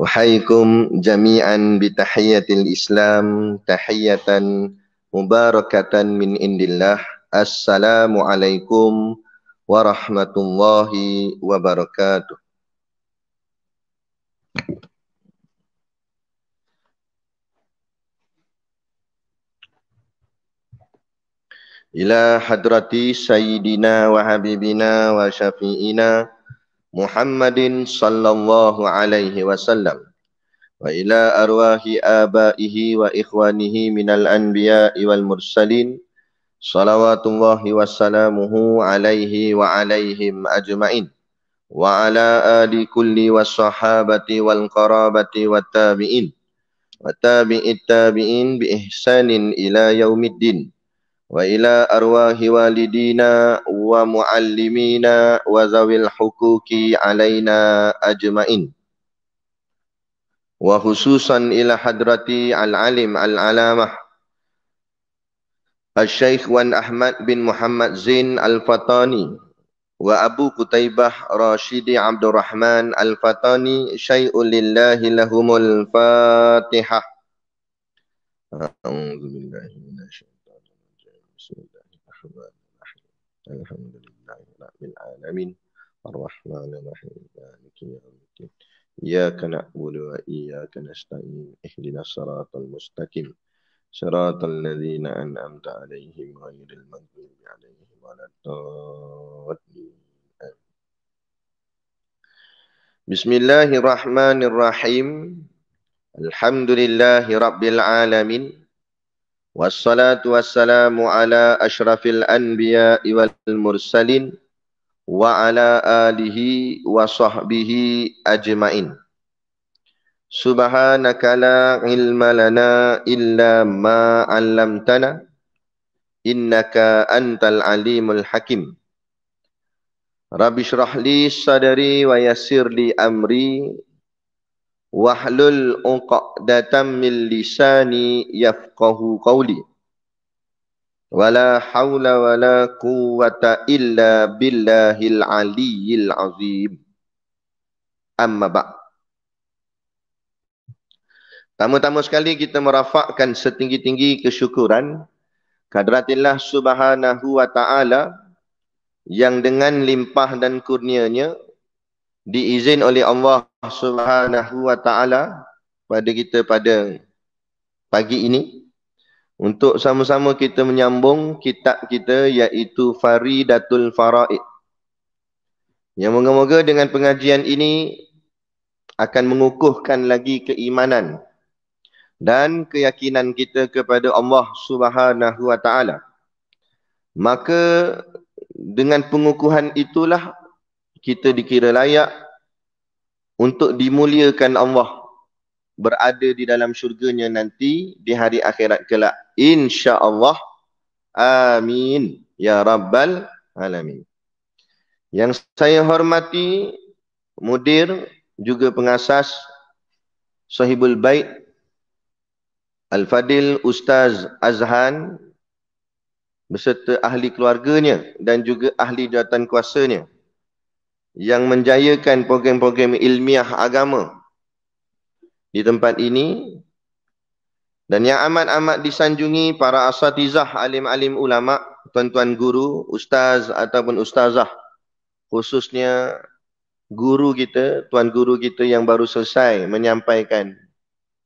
Uhayyikum jami'an bitahiyyatil Islam tahiyyatan mubarakatan min indillah. Assalamualaikum warahmatullahi wabarakatuh. Ila hadrati sayyidina wa habibina wa syafi'ina Muhammadin sallallahu alaihi wasallam wa ila arwahi abaihi wa ikhwanihi minal anbiya'i wal mursalin salawatullahi wassalamuhu alaihi wa alaihim ajma'in wa ala ali kulli wassahabati wal qarabati wat tabi'in wa tabi'it tabi'in bi ihsanin ila yaumiddin wa ila arwahi walidina wa muallimina wa zawil huquqi alaina ajma'in wa khususan ila hadrati al-alim al-alamah al-syaikh Wan Ahmad bin Muhammad Zain al-Fatani wa Abu Qutaibah Rashidi Abdurrahman al-Fatani syai'un lillahi lahumul fatihah. A'udzubillahi minasyaitonir rajim. Bismillahirrahmanirrahim. Alhamdulillahirabbil alamin. Arrahmanir rahim. Maliki yaumiddin. Iyyaka na'budu wa iyyaka nasta'in. Ihdinas siratal mustaqim. Siratal ladzina an'amta 'alaihim ghairil maghdubi 'alaihim waladdallin. Bismillahirrahmanirrahim. Alhamdulillahi rabbil alamin. Wassalatu wassalamu ala ashrafil anbiya'i wal mursalin wa ala alihi wa sahbihi ajma'in. Subhanaka la ilma lana illa ma 'allamtana innaka antal alimul hakim. Rabbi shrah li sadri wa yassir li amri wahlul 'uqdatam min lisani yafqahu qawli. Wala haula wala quwwata illa billahil aliyyil azim. Amma ba'. Tamu-tamu sekali, kita merafakkan setinggi-tinggi kesyukuran kehadirat Subhanahu wa ta'ala yang dengan limpah dan kurnianya diizin oleh Allah Subhanahu wa ta'ala pada kita pada pagi ini untuk sama-sama kita menyambung kitab kita iaitu Faridatul Faraid. Yang moga-moga dengan pengajian ini akan mengukuhkan lagi keimanan dan keyakinan kita kepada Allah Subhanahu wa ta'ala. Maka dengan pengukuhan itulah kita dikira layak untuk dimuliakan Allah, berada di dalam syurganya nanti di hari akhirat kelak, insya-Allah. Amin ya rabbal alamin. Yang saya hormati mudir juga pengasas Sahibul Bait Al-Fadil Ustaz Azhan beserta ahli keluarganya dan juga ahli jawatan kuasanya yang menjayakan program-program ilmiah agama di tempat ini, dan yang amat-amat disanjungi para asatizah, alim-alim ulama, tuan-tuan guru, ustaz ataupun ustazah, khususnya guru kita, tuan guru kita yang baru selesai menyampaikan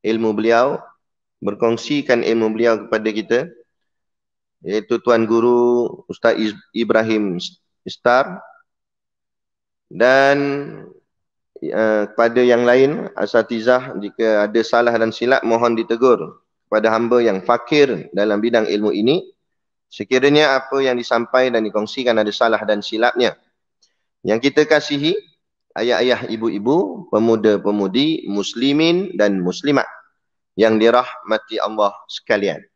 ilmu beliau, berkongsikan ilmu beliau kepada kita, iaitu tuan guru Ustaz Ibrahim Star. Dan kepada yang lain asatizah, jika ada salah dan silap mohon ditegur kepada hamba yang fakir dalam bidang ilmu ini. Sekiranya apa yang disampaikan dan dikongsikan ada salah dan silapnya, yang kita kasihi ayah-ayah, ibu-ibu, pemuda-pemudi, muslimin dan muslimat yang dirahmati Allah sekalian.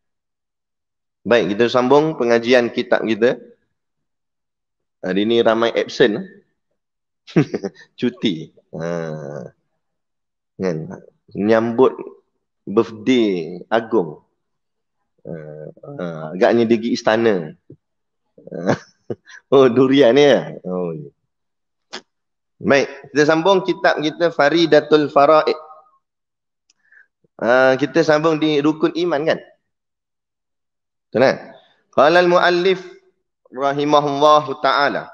Baik, kita sambung pengajian kitab kita. Hari ini ramai absen. Cuti. Kan? Menyambut birthday Agong. Agaknya dia pergi istana. Oh, durian ni ya? Oh. Baik, kita sambung kitab kita Faridatul Faraid. Kita sambung di rukun iman kan? Tenang. Qala al-muallif rahimahullahu taala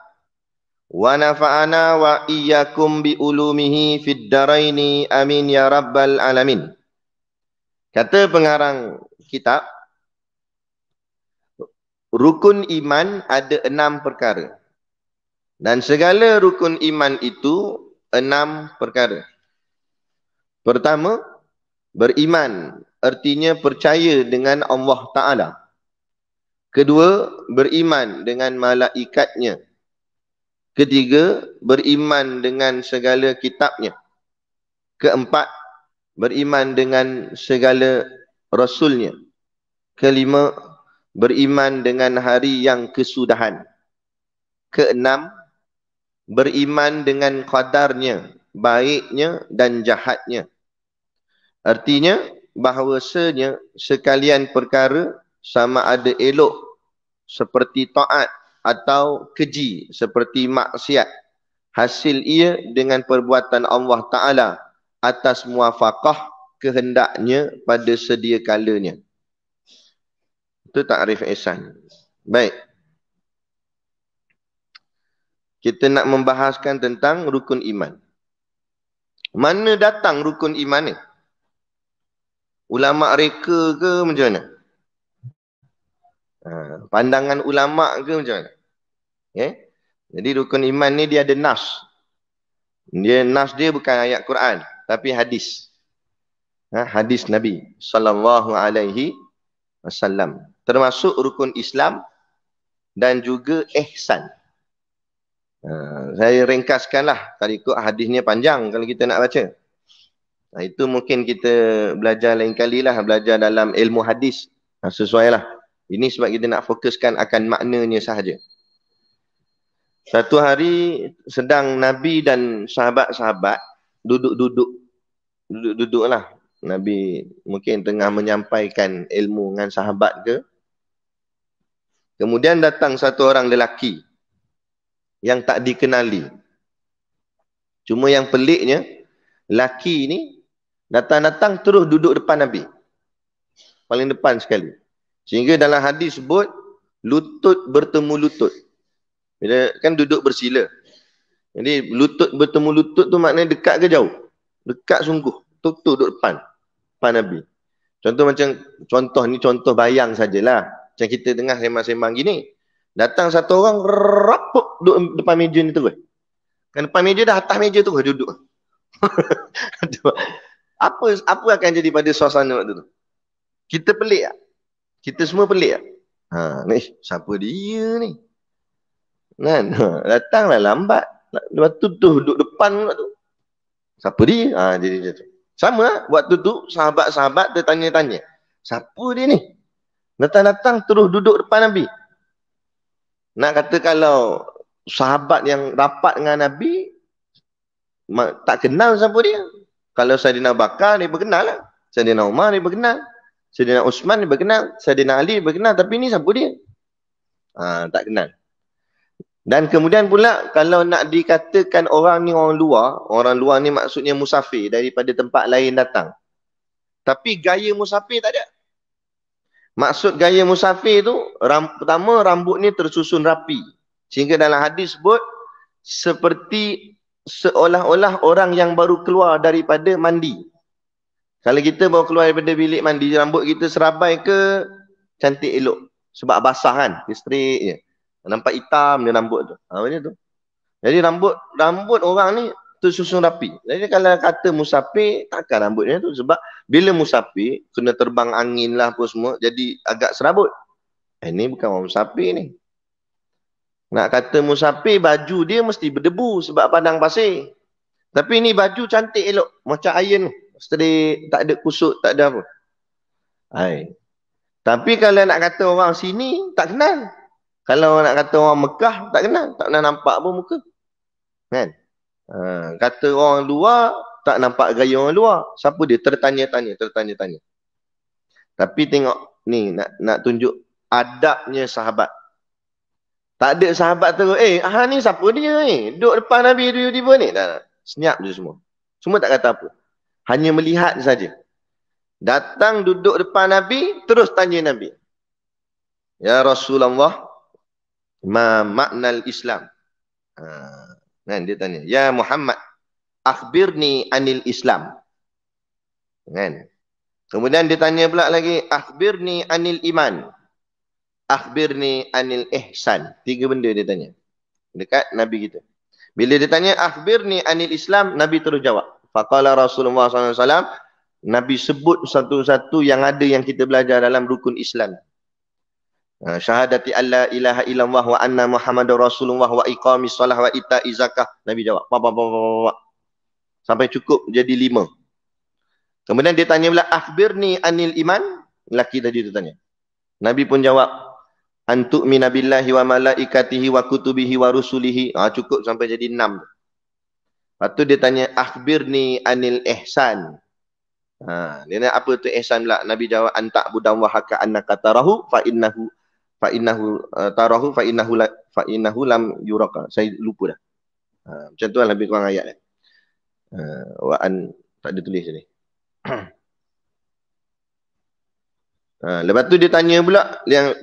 wa nafa'ana wa iyyakum bi ulumihi fid daraini amin ya rabbal alamin. Kata pengarang kitab, rukun iman ada 6 perkara. Dan segala rukun iman itu 6 perkara. Pertama, beriman, artinya percaya dengan Allah Ta'ala. Kedua, beriman dengan malaikatnya. Ketiga, beriman dengan segala kitabnya. Keempat, beriman dengan segala rasulnya. Kelima, beriman dengan hari yang kesudahan. Keenam, beriman dengan qadarnya, baiknya dan jahatnya. Artinya, bahawasanya sekalian perkara sama ada elok seperti taat atau keji seperti maksiat, hasil ia dengan perbuatan Allah Ta'ala atas muafakah kehendaknya pada sedia kalanya. Itu takrif ihsan. Baik. Kita nak membahaskan tentang rukun iman. Mana datang rukun iman ni? Ulama reka ke macam mana? Pandangan ulama ke macam mana? Okay? Jadi rukun iman ni dia ada nas. Nas dia bukan ayat Quran, tapi hadis. Hadis Nabi sallallahu alaihi wasallam. Termasuk rukun Islam dan juga ihsan. Saya ringkaskanlah, kalau ikut hadisnya panjang kalau kita nak baca. Itu mungkin kita belajar lain kali lah, belajar dalam ilmu hadis. Sesuai lah. Ini sebab kita nak fokuskan akan maknanya sahaja. Satu hari sedang Nabi dan sahabat-sahabat duduk-duduk lah. Nabi mungkin tengah menyampaikan ilmu dengan sahabat ke. Kemudian datang satu orang lelaki yang tak dikenali. Cuma yang peliknya, lelaki ni datang-datang terus duduk depan Nabi. Paling depan sekali. Sehingga dalam hadis sebut, lutut bertemu lutut. Bila kan duduk bersila. Jadi lutut bertemu lutut tu maknanya dekat ke jauh? Dekat sungguh. Tu duduk depan Nabi. Contoh ni contoh bayang sajalah. Macam kita tengah sembang-sembang gini. Datang satu orang rapuk duduk depan meja ni terus. Kan depan meja dah, atas meja terus duduk. Apa akan jadi pada suasana waktu tu? Kita pelik tak? Kita semua pelik tak? Ni siapa dia ni? Kan? Datanglah lambat. Lepas tu duduk depan tu. Siapa dia? Jadi macam tu. Sama lah. Waktu tu sahabat-sahabat tertanya-tanya. Siapa dia ni? Datang-datang terus duduk depan Nabi. Nak kata kalau sahabat yang rapat dengan Nabi tak kenal siapa dia. Kalau Saidina Bakar dia berkenal lah. Saidina Umar dia berkenal. Saidina Uthman dia berkenal. Saidina Ali dia berkenal. Tapi ni siapa dia? Tak kenal. Dan kemudian pula kalau nak dikatakan orang ni orang luar ni maksudnya musafir daripada tempat lain datang. Tapi gaya musafir tak ada. Maksud gaya musafir tu, pertama rambut ni tersusun rapi. Sehingga dalam hadis sebut, seperti seolah-olah orang yang baru keluar daripada mandi. Kalau kita baru keluar daripada bilik mandi, rambut kita serabai ke cantik elok. Sebab basah kan, dia straight je. Nampak hitam dia rambut tu. Macam tu. Jadi rambut orang ni tersusun rapi. Jadi kalau kata musafir, takkan rambutnya tu. Sebab bila musafir, kena terbang angin lah apa semua, jadi agak serabut. Ini bukan orang musafir ni. Nak kata musafir, baju dia mesti berdebu sebab padang pasir. Tapi ni baju cantik elok. Macam iron. Straight, tak ada kusut, tak ada apa. Tapi kalau nak kata orang sini, tak kenal. Kalau nak kata orang Mekah, tak kenal. Tak pernah nampak pun muka. Kan? Kata orang luar, tak nampak gaya orang luar. Siapa dia? Tertanya-tanya. Tapi tengok ni, nak tunjuk adabnya sahabat. Tak ada sahabat terus, ni siapa dia ni? Duduk depan Nabi tiba-tiba ni. Tak. Senyap je semua. Semua tak kata apa. Hanya melihat saja. Datang duduk depan Nabi, terus tanya Nabi. Ya Rasulullah, ma maknal Islam? Ha, kan dia tanya, ya Muhammad, akhbirni anil Islam. Kan? Kemudian dia tanya pula lagi, akhbirni anil iman. Akhbirni anil ihsan. 3 benda dia tanya. Dekat Nabi kita. Bila dia tanya, akhbirni anil Islam, Nabi terus jawab. Faqala Rasulullah SAW, Nabi sebut satu-satu yang ada yang kita belajar dalam rukun Islam. Syahadati alla ilaha illallah wa anna Muhammadar Rasulullah wa iqamis salah wa ita'iz zakah. Nabi jawab. Sampai cukup jadi 5. Kemudian dia tanya pula, akhbirni anil iman. Lelaki tadi tu tanya. Nabi pun jawab, antu'mina billahi wa malaikatihi wa kutubihi wa rusulihi. Cukup sampai jadi 6. Lepas tu dia tanya, akhbirni anil ihsan. Dia tanya, apa tu ihsan pula? Nabi jawab, antak budam wahaka annaka tarahu fa innahu tarahu fa innahu lam yuraka. Saya lupa dah. Macam tu lah lebih kurang ayat dia. Tak ada tulis ni. Lepas tu dia tanya pula yang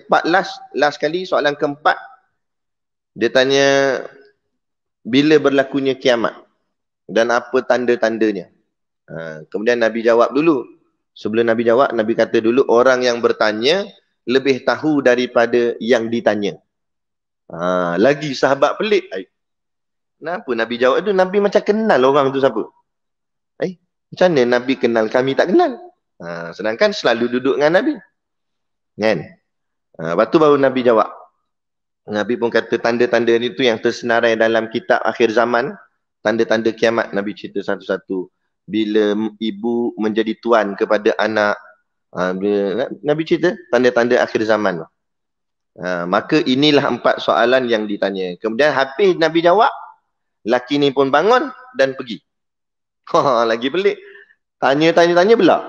last kali, soalan keempat. Dia tanya bila berlakunya kiamat dan apa tanda-tandanya. Kemudian Nabi jawab dulu. Sebelum Nabi jawab, Nabi kata dulu, orang yang bertanya lebih tahu daripada yang ditanya. Lagi sahabat pelik. Kenapa Nabi jawab tu? Nabi macam kenal orang tu siapa. Macam mana Nabi kenal, kami tak kenal? Sedangkan selalu duduk dengan Nabi. Kan? Lepas tu baru Nabi jawab. Nabi pun kata tanda-tanda ni tu yang tersenarai dalam kitab akhir zaman. Tanda-tanda kiamat. Nabi cerita satu-satu. Bila ibu menjadi tuan kepada anak. Nabi cerita tanda-tanda akhir zaman. Maka inilah 4 soalan yang ditanya. Kemudian habis Nabi jawab. Laki ni pun bangun dan pergi. Lagi pelik. Tanya-tanya belak.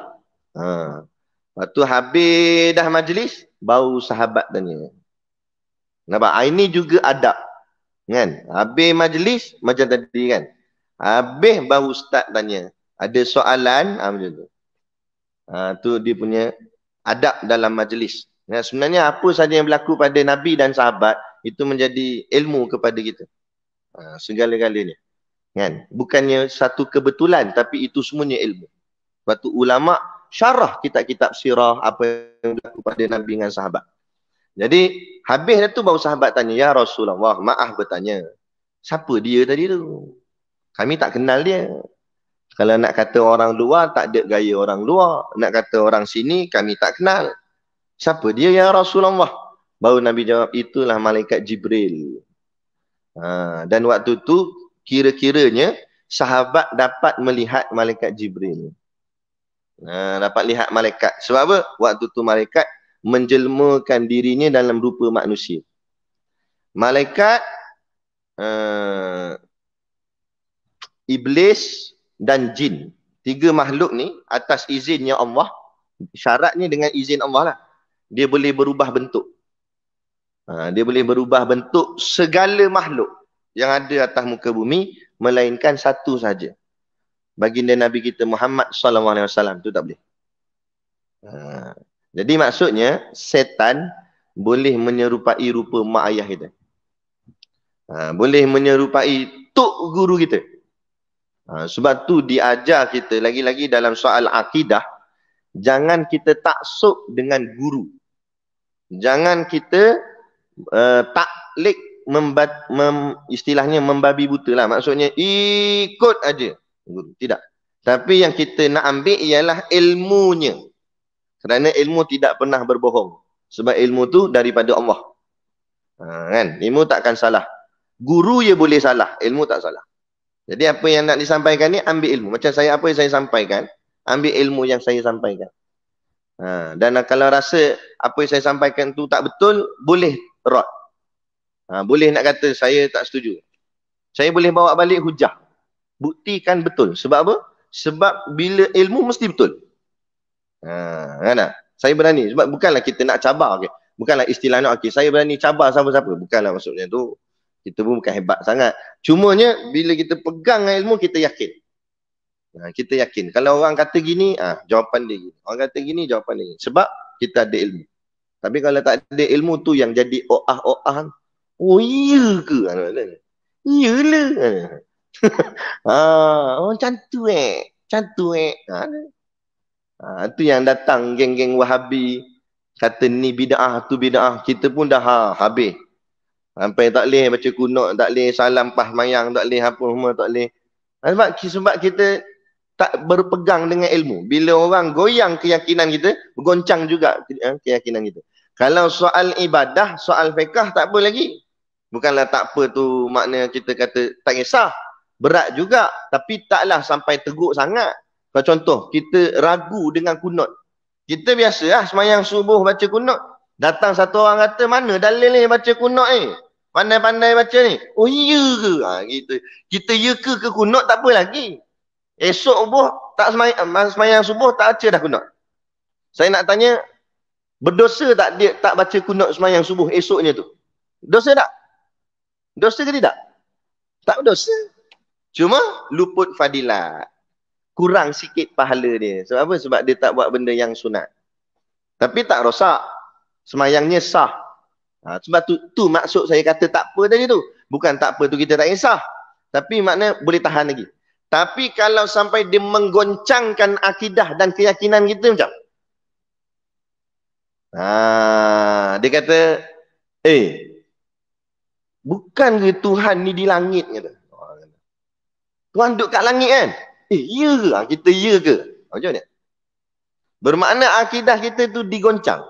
Lepas tu habis dah majlis, baru sahabat tanya. Nampak? Ini juga adab. Kan? Habis majlis, macam tadi kan. Habis baru ustaz tanya. Ada soalan, macam tu. Tu dia punya adab dalam majlis. Sebenarnya apa saja yang berlaku pada Nabi dan sahabat, itu menjadi ilmu kepada kita. Segala-galanya. Kan? Bukannya satu kebetulan, tapi itu semuanya ilmu. Sebab tu ulama' syarah kitab-kitab sirah apa yang berlaku pada Nabi dengan sahabat. Jadi, habis dah tu baru sahabat tanya, ya Rasulullah, maaf bertanya. Siapa dia tadi tu? Kami tak kenal dia. Kalau nak kata orang luar, tak ada gaya orang luar. Nak kata orang sini, kami tak kenal. Siapa dia ya Rasulullah? Baru Nabi jawab, itulah malaikat Jibril. Dan waktu tu, kira-kiranya, sahabat dapat melihat malaikat Jibril. Dapat lihat malaikat. Sebab apa? Waktu tu malaikat menjelmakan dirinya dalam rupa manusia. Malaikat, iblis dan jin. 3 makhluk ni atas izinnya Allah. Syaratnya dengan izin Allah lah. Dia boleh berubah bentuk. Dia boleh berubah bentuk segala makhluk yang ada atas muka bumi, melainkan satu saja. Baginda Nabi kita Muhammad SAW, tu tak boleh. Jadi maksudnya setan boleh menyerupai rupa mak ayah kita. Boleh menyerupai tok guru kita. Sebab tu diajar kita lagi-lagi dalam soal akidah, jangan kita taksub dengan guru. Jangan kita taklid, istilahnya membabi buta lah. Maksudnya ikut aja. Tidak. Tapi yang kita nak ambil ialah ilmunya. Kerana ilmu tidak pernah berbohong. Sebab ilmu tu daripada Allah. Kan? Ilmu takkan salah. Guru je boleh salah. Ilmu tak salah. Jadi apa yang nak disampaikan ni, ambil ilmu. Macam saya, apa yang saya sampaikan, ambil ilmu yang saya sampaikan. Dan kalau rasa apa yang saya sampaikan tu tak betul, boleh rot. Boleh nak kata saya tak setuju. Saya boleh bawa balik hujah. Buktikan betul. Sebab apa? Sebab bila ilmu mesti betul. Kan tak? Saya berani. Sebab bukanlah kita nak cabar. Okay? Bukanlah istilahnya, okey, saya berani cabar siapa-siapa. Bukanlah maksudnya tu. Kita pun bukan hebat sangat. Cumanya, bila kita pegang ilmu, kita yakin. Kita yakin. Kalau orang kata gini, jawapan dia gini. Orang kata gini, jawapan dia gini. Sebab kita ada ilmu. Tapi kalau tak ada ilmu tu yang jadi o'ah-o'ah. Oh, iya ke? Iyalah. Macam tu Macam tu tu yang datang geng-geng Wahabi. Kata ni bid'ah, tu bid'ah. Kita pun dah habis. Sampai tak boleh baca kunut, tak boleh salam pas mayang, tak boleh apa semua, tak boleh. Sebab kita tak berpegang dengan ilmu. Bila orang goyang keyakinan kita, bergoncang juga keyakinan kita. Kalau soal ibadah, soal fiqah tak apa lagi. Bukanlah tak apa tu makna kita kata tak kisah. Berat juga, tapi taklah sampai teruk sangat. Kalau contoh, kita ragu dengan kunut. Kita biasa semayang subuh baca kunut. Datang satu orang kata, mana dalil ni baca kunut ni? Pandai-pandai baca ni. Oh iya ke? Gitu. Kita ya ke kunut tak apa lagi. Esok subuh tak semayang subuh tak baca dah kunut. Saya nak tanya, berdosa tak dia tak baca kunut semayang subuh esoknya tu? Dosa tak? Dosa ke tidak? Tak berdosa. Cuma luput fadilat. Kurang sikit pahala dia. Sebab apa? Sebab dia tak buat benda yang sunat. Tapi tak rosak. Semayangnya sah. Sebab tu maksud saya kata tak apa tadi tu. Bukan tak apa tu kita tak kisah. Tapi makna boleh tahan lagi. Tapi kalau sampai dia menggoncangkan akidah dan keyakinan kita macam. Dia kata, bukan ke Tuhan ni di langit? Kata. Tuhan duduk kat langit kan? Ya ke? Kita ya ke? Macam ni. Bermakna akidah kita tu digoncang.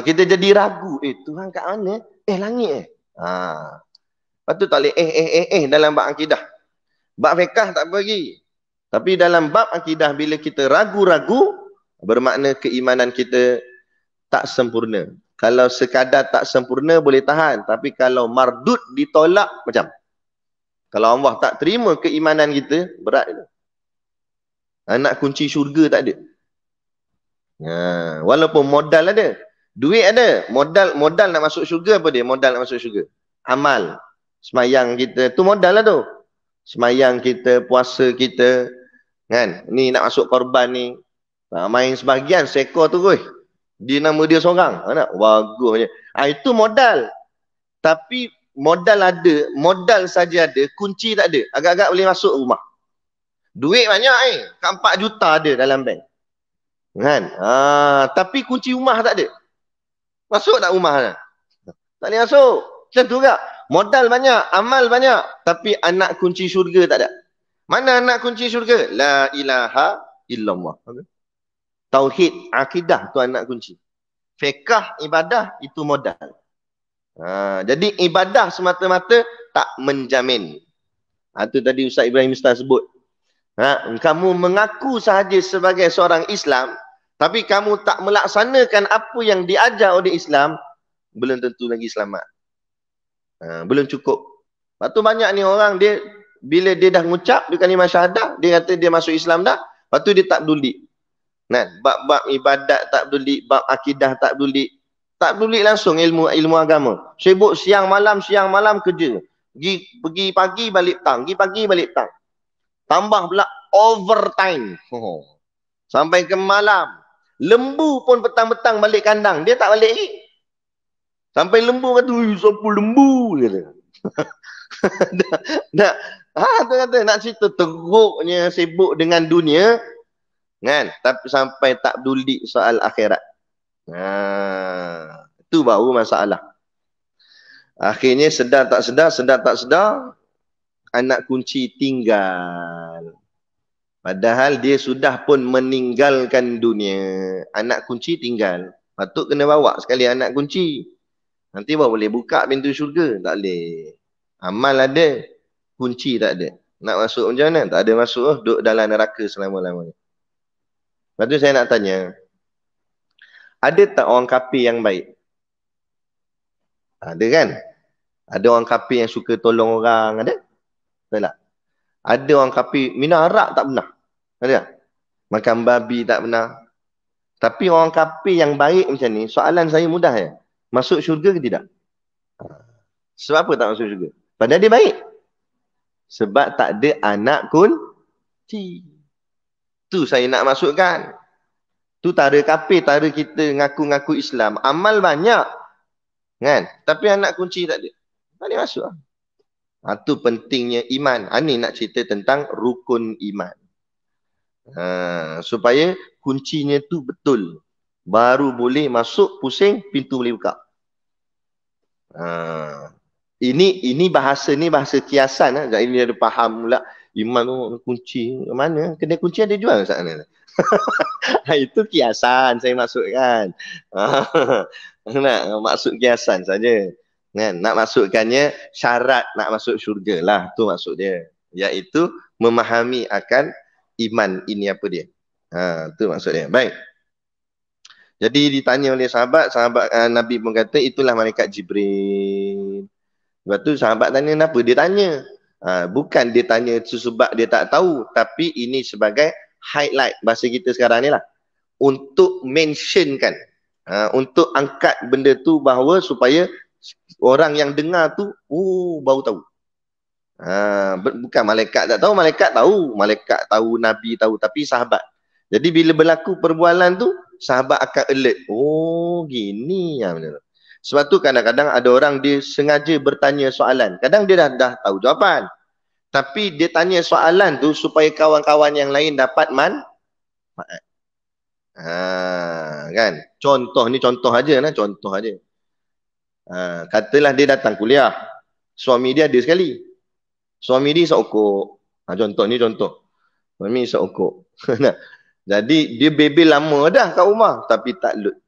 Kita jadi ragu. Tuhan kat mana? Langit Lepas tu tak boleh dalam bab akidah. Bab fiqah tak pergi. Tapi dalam bab akidah bila kita ragu-ragu, bermakna keimanan kita tak sempurna. Kalau sekadar tak sempurna boleh tahan. Tapi kalau mardud ditolak macam. Kalau Allah tak terima keimanan kita, berat itu. Anak kunci syurga tak ada. Walaupun modal ada. Duit ada. Modal nak masuk syurga apa dia? Modal nak masuk syurga. Amal. Semayang kita. Tu modal lah tu. Semayang kita, puasa kita. Kan? Ni nak masuk korban ni. Main sebahagian, seekor tu kot. Dia nama dia seorang. Bagusnya. Itu modal. Tapi modal ada, modal saja ada, kunci tak ada. Agak-agak boleh masuk rumah. Duit banyak 4 juta ada dalam bank. Kan? Tapi kunci rumah tak ada. Masuk tak rumah? Tak boleh masuk. Macam tu juga. Modal banyak, amal banyak. Tapi anak kunci syurga tak ada. Mana anak kunci syurga? La ilaha illallah. Tauhid, akidah tu anak kunci. Fiqah, ibadah, itu modal. Jadi ibadah semata-mata tak menjamin. Itu tadi Ustaz Ibrahim Ustaz sebut. Kamu mengaku sahaja sebagai seorang Islam, tapi kamu tak melaksanakan apa yang diajar oleh Islam, belum tentu lagi selamat. Belum cukup. Lepas tu banyak ni orang, dia bila dia dah mengucap di kalimah syahadah, dia kata dia masuk Islam dah, lepas tu dia tak peduli. Bab-bab ibadat tak peduli, bab akidah tak peduli. Tak peduli langsung ilmu agama. Sibuk siang malam kerja. Pergi pagi balik petang, pergi pagi balik petang. Tambah pula overtime. Sampai ke malam. Lembu pun petang-petang balik kandang. Dia tak balik lagi. Sampai lembu kata, sapu lembu. Kata. Nak cerita teruknya sibuk dengan dunia. Kan? Tapi sampai tak peduli soal akhirat. Itu baru masalah. Akhirnya sedar tak sedar, anak kunci tinggal. Padahal dia sudah pun meninggalkan dunia. Anak kunci tinggal. Patut kena bawa sekali anak kunci. Nanti baru boleh buka pintu syurga. Tak boleh. Amal ada, kunci tak ada. Nak masuk macam mana? Tak ada masuk. Duduk dalam neraka selama-lamanya. Lepas tu saya nak tanya, ada tak orang kafir yang baik? Ada kan? Ada orang kafir yang suka tolong orang, ada? Tak? Ada orang kafir minum arak tak pernah? Ada tak? Makan babi tak pernah? Tapi orang kafir yang baik macam ni, soalan saya mudah ya. Masuk syurga ke tidak? Sebab apa tak masuk syurga? Padahal dia baik. Sebab tak ada anak kunci. Tu saya nak masukkan. Tu tara kafir, tara kita ngaku-ngaku Islam. Amal banyak. Kan? Tapi anak kunci tak ada. Tak boleh masuk lah. Tu pentingnya iman. Ni nak cerita tentang rukun iman. Supaya kuncinya tu betul. Baru boleh masuk, pusing, pintu boleh buka. Ini bahasa kiasan. Jadi ini ada faham pula. Iman tu kunci. Mana? Kedai kunci ada jual kat sana. Itu kiasan saya masukkan. Nak maksud kiasan saja. Kan? Nak masukkannya syarat nak masuk syurga lah. Tu maksud dia. Iaitu memahami akan iman ini apa dia. Tu maksud dia. Baik. Jadi ditanya oleh sahabat Nabi pun kata itulah malaikat Jibril. Lepas tu sahabat tanya kenapa? Dia tanya. Bukan dia tanya sebab dia tak tahu. Tapi ini sebagai highlight bahasa kita sekarang ni lah. Untuk mentionkan. Untuk angkat benda tu bahawa supaya orang yang dengar tu, baru tahu. Bukan malaikat tak tahu, malaikat tahu. Malaikat tahu, Nabi tahu. Tapi sahabat. Jadi bila berlaku perbualan tu, sahabat akan alert. Gini ya benar. Sebab tu kadang-kadang ada orang dia sengaja bertanya soalan. Kadang dia dah tahu jawapan. Tapi dia tanya soalan tu supaya kawan-kawan yang lain dapat manfaat. Kan? Contoh aja. Katalah dia datang kuliah. Suami dia ada sekali. Suami dia seokok. Contoh. Suami seokok. Jadi dia bebel lama dah kat rumah. Tapi tak load.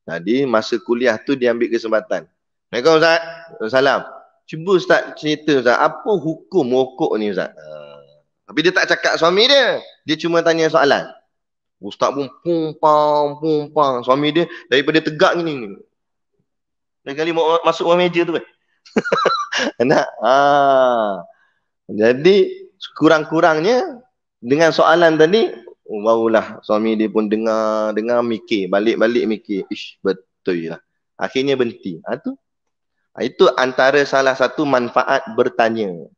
Jadi masa kuliah tu dia ambil kesempatan. Assalamualaikum Ustaz. Salam. Cuba Ustaz cerita Ustaz. Apa hukum rokok ni Ustaz? Tapi dia tak cakap suami dia. Dia cuma tanya soalan. Ustaz pun pumpang. Suami dia daripada tegak ni. Dari kali masuk ruang meja tu kan. Nak. Jadi kurang-kurangnya dengan soalan tadi barulah suami dia pun dengar mikir, balik-balik mikir. Betul lah. Akhirnya berhenti. Itu antara salah satu manfaat bertanya.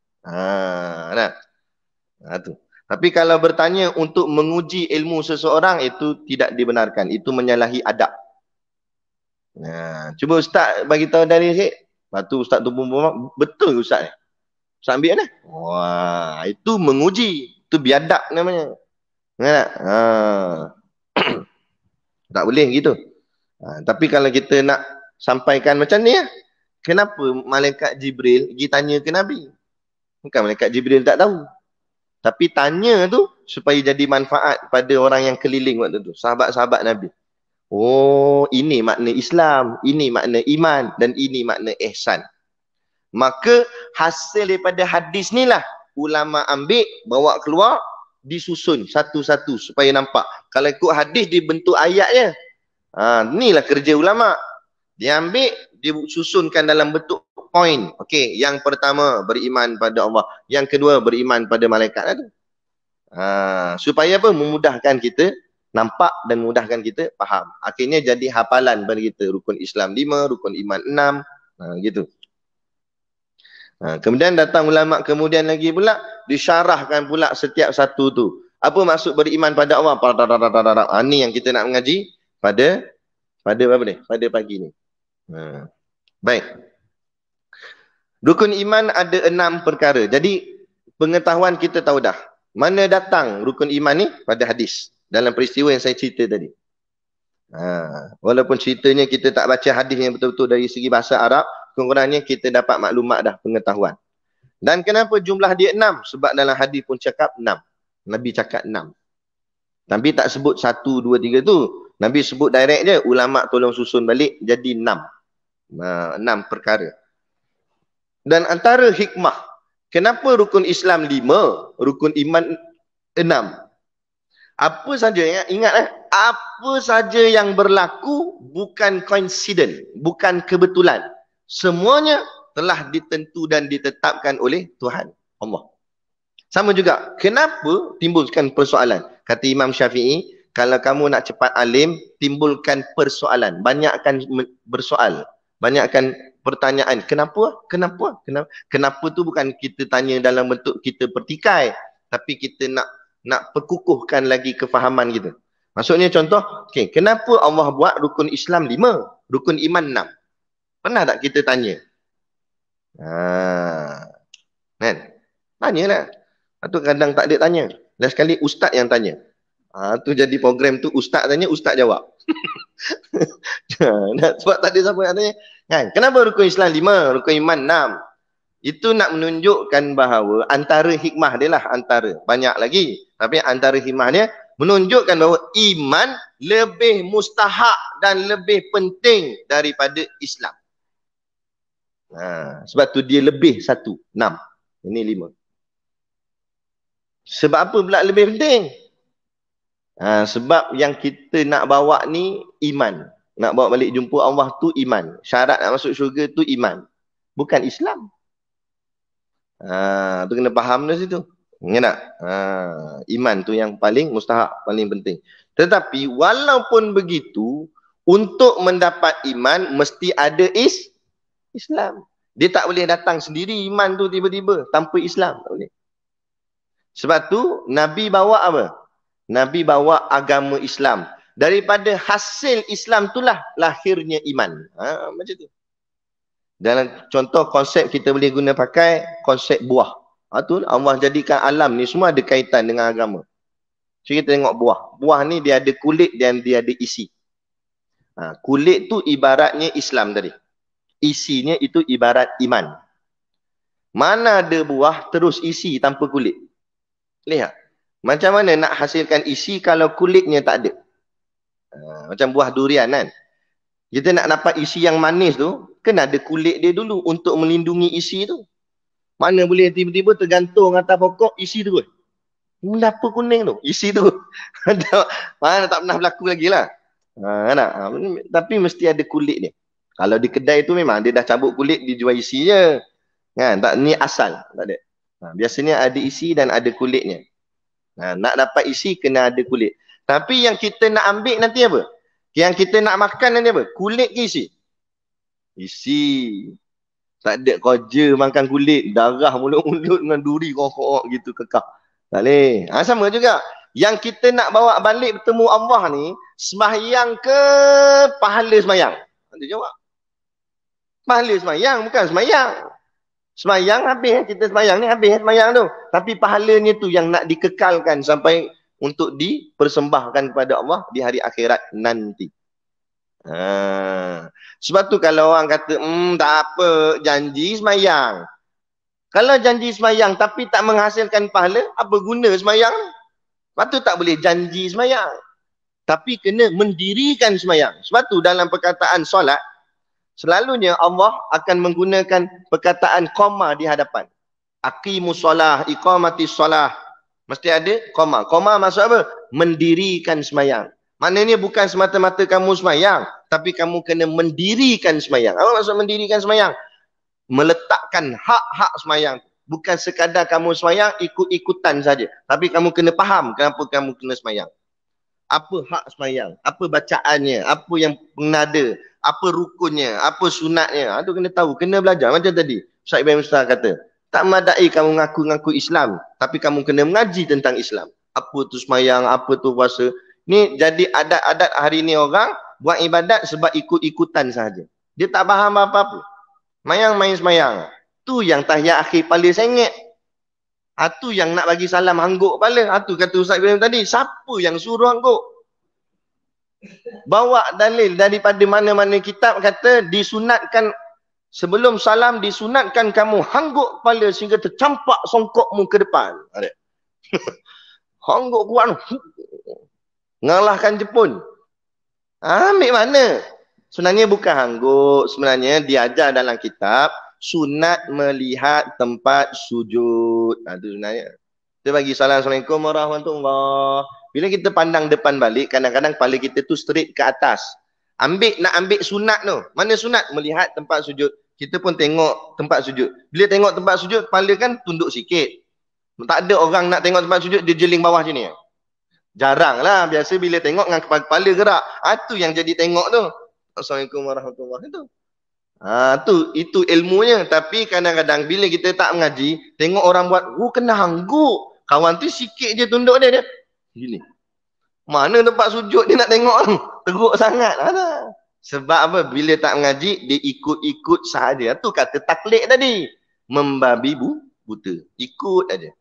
Tu. Tapi kalau bertanya untuk menguji ilmu seseorang itu tidak dibenarkan. Itu menyalahi adab. Cuba Ustaz bagi tahu dari sikit. Lepas tu Ustaz tu pun betul Ustaz. Ustaz ambil dah. Itu menguji. Itu biadab namanya. Tak boleh gitu. Tapi kalau kita nak sampaikan macam ni kenapa malaikat Jibril pergi tanya ke Nabi? Bukan malaikat Jibril tak tahu. Tapi tanya tu supaya jadi manfaat pada orang yang keliling waktu tu. Sahabat-sahabat Nabi. Ini makna Islam, ini makna iman dan ini makna ihsan. Maka hasil daripada hadis ni lah ulama ambil, bawa keluar, disusun satu-satu supaya nampak. Kalau ikut hadis dibentuk ayat je. Inilah kerja ulama. Dia ambil, dia susunkan dalam bentuk poin. Okey, yang pertama beriman pada Allah, yang kedua beriman pada malaikat tu. Supaya apa? Memudahkan kita nampak dan memudahkan kita faham. Akhirnya jadi hafalan bagi kita. Rukun Islam 5, rukun iman 6, gitu. Kemudian datang ulama kemudian lagi pula disyarahkan pula setiap satu tu. Apa maksud beriman pada Allah? Ni yang kita nak mengaji pada apa ni? Pada pagi ni. Baik. Rukun iman ada 6 perkara. Jadi pengetahuan kita tahu dah. Mana datang rukun iman ni? Pada hadis. Dalam peristiwa yang saya cerita tadi. Walaupun ceritanya kita tak baca hadis yang betul-betul dari segi bahasa Arab, kurang-kurangnya kita dapat maklumat dah, pengetahuan. Dan kenapa jumlah dia 6? Sebab dalam hadis pun cakap 6. Nabi cakap 6. Nabi tak sebut 1, 2, 3 tu. Nabi sebut direct je. Ulama tolong susun balik jadi 6. 6 perkara. Dan antara hikmah, kenapa rukun Islam 5, rukun iman 6? Apa saja, ingat apa saja yang berlaku bukan coincident, bukan kebetulan. Semuanya telah ditentu dan ditetapkan oleh Tuhan Allah. Sama juga, kenapa timbulkan persoalan? Kata Imam Syafi'i, Kalau kamu nak cepat alim, timbulkan persoalan. Banyakkan bersoal. Banyakkan pertanyaan. Kenapa? Kenapa? Kenapa? Kenapa tu bukan kita tanya dalam bentuk kita pertikai. Tapi kita nak perkukuhkan lagi kefahaman kita. Maksudnya contoh, okay, kenapa Allah buat rukun Islam 5, rukun iman 6? Pernah tak kita tanya? Kan? Tanyalah. Atau kadang tak ada tanya. Last sekali ustaz yang tanya. Tu jadi program tu ustaz tanya, ustaz jawab. Sebab tak ada siapa yang tanya. Kan? Kenapa rukun Islam 5, rukun iman 6? Itu nak menunjukkan bahawa antara hikmah dia lah, antara. Banyak lagi. Tapi antara hikmah dia, menunjukkan bahawa iman lebih mustahak dan lebih penting daripada Islam. Sebab tu dia lebih 1, 6. Ini 5. Sebab apa pula lebih penting? Sebab yang kita nak bawa ni iman. Nak bawa balik jumpa Allah tu iman. Syarat nak masuk syurga tu iman. Bukan Islam. Tu kena faham dari situ. Ingat tak? Iman tu yang paling mustahak, paling penting. Tetapi walaupun begitu, untuk mendapat iman mesti ada Islam. Dia tak boleh datang sendiri iman tu tiba-tiba tanpa Islam. Tak boleh. Sebab tu Nabi bawa apa? Nabi bawa agama Islam. Daripada hasil Islam itulah lahirnya iman. Macam tu. Dalam contoh konsep kita boleh guna pakai konsep buah. Tu Allah jadikan alam ni semua ada kaitan dengan agama. So kita tengok buah. Buah ni dia ada kulit dan dia ada isi. Kulit tu ibaratnya Islam tadi. Isinya itu ibarat iman. Mana ada buah terus isi tanpa kulit? Lihat. Macam mana nak hasilkan isi kalau kulitnya tak ada? Macam buah durian kan. Kita nak dapat isi yang manis tu, kena ada kulit dia dulu untuk melindungi isi tu. Mana boleh tiba-tiba tergantung atas pokok, isi tu. Benda apa kuning tu? Isi tu. Mana tak pernah berlaku lagi lah. Tapi mesti ada kulit ni. Kalau di kedai tu memang dia dah cabut kulit, dia jual isi je. Kan? Tak, ni asal. Tak ada. Biasanya ada isi dan ada kulitnya. Nak dapat isi, kena ada kulit. Tapi yang kita nak ambil nanti apa? Yang kita nak makan nanti apa? Kulit ke isi? Isi. Tak ada kerja makan kulit. Darah mulut-mulut dengan duri kokok gitu kekal. Tak boleh. Sama juga. Yang kita nak bawa balik bertemu Allah ni, sembahyang ke pahala sembahyang? Dia jawab. Pahala sembahyang, bukan sembahyang. Sembahyang habis. Kita sembahyang ni habis sembahyang tu. Tapi pahalanya tu yang nak dikekalkan sampai untuk dipersembahkan kepada Allah di hari akhirat nanti. Sebab tu kalau orang kata, tak apa, janji semayang. Kalau janji semayang tapi tak menghasilkan pahala, apa guna semayang? Sebab tu tak boleh janji semayang. Tapi kena mendirikan semayang. Sebab tu dalam perkataan solat, selalunya Allah akan menggunakan perkataan koma di hadapan. Aqimus solah, iqamatis solah. Mesti ada koma. Koma maksud apa? Mendirikan semayang. Maknanya bukan semata-mata kamu semayang, tapi kamu kena mendirikan semayang. Apa maksud mendirikan semayang? Meletakkan hak-hak semayang. Bukan sekadar kamu semayang ikut-ikutan saja. Tapi kamu kena faham kenapa kamu kena semayang. Apa hak semayang? Apa bacaannya? Apa yang penada? Apa rukunnya? Apa sunatnya? Itu kena tahu. Kena belajar. Macam tadi Ustaz Ibrahim Ustaz kata, tak madai kamu ngaku-ngaku Islam, tapi kamu kena mengaji tentang Islam. Apa tu semayang, apa tu puasa. Ni jadi adat-adat hari ni orang buat ibadat sebab ikut-ikutan sahaja. Dia tak faham apa-apa. Semayang main semayang. Tu yang tahiyat akhir kepala sengit. Tu yang nak bagi salam hangguk kepala. Tu kata Ustaz Ibrahim tadi. Siapa yang suruh hangguk? Bawa dalil daripada mana-mana kitab kata disunatkan. Sebelum salam disunatkan kamu hangguk kepala sehingga tercampak songkokmu ke depan. Ada. Hangguk kuat. Ngalahkan Jepun. Ambil mana? Sebenarnya bukan hangguk. Sebenarnya diajar dalam kitab sunat melihat tempat sujud. Itu sebenarnya. Kita bagi salam. Assalamualaikum warahmatullahi. Bila kita pandang depan balik, kadang-kadang kepala kita tu straight ke atas. Nak ambil sunat tu. Mana sunat? Melihat tempat sujud. Kita pun tengok tempat sujud. Bila tengok tempat sujud, kepala kan tunduk sikit. Tak ada orang nak tengok tempat sujud, dia jeling bawah macam ni. Jarang lah. Biasa bila tengok dengan kepala gerak. Tu yang jadi tengok tu. Assalamualaikum warahmatullahi wabarakatuh. Itu ilmunya. Tapi kadang-kadang bila kita tak mengaji, tengok orang buat, kena hangguk. Kawan tu sikit je tunduk dia. Gini. Mana tempat sujud dia nak tengok tu? Teruk sangat. Sebab apa? Bila tak mengaji, dia ikut-ikut sahaja. Tu kata taklid tadi. Membabi buta. Ikut aja.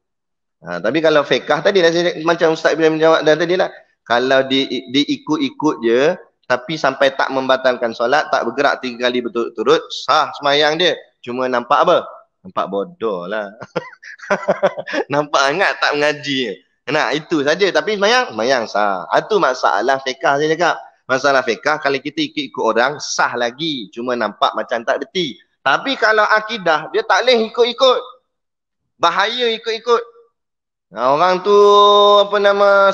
Tapi kalau fiqah tadi macam Ustaz Ibrahim menjawab tadi lah. Kalau dia ikut-ikut je, tapi sampai tak membatalkan solat, tak bergerak 3 kali berturut-turut, sah semayang dia. Cuma nampak apa? Nampak bodoh lah. Nampak sangat tak mengaji. Nah, itu saja. Tapi semayang sah. Itu masalah fiqah saya cakap. Masalah fiqah, kalau kita ikut-ikut orang, sah lagi. Cuma nampak macam tak reti. Tapi kalau akidah, dia tak boleh ikut-ikut. Bahaya ikut-ikut. Orang tu,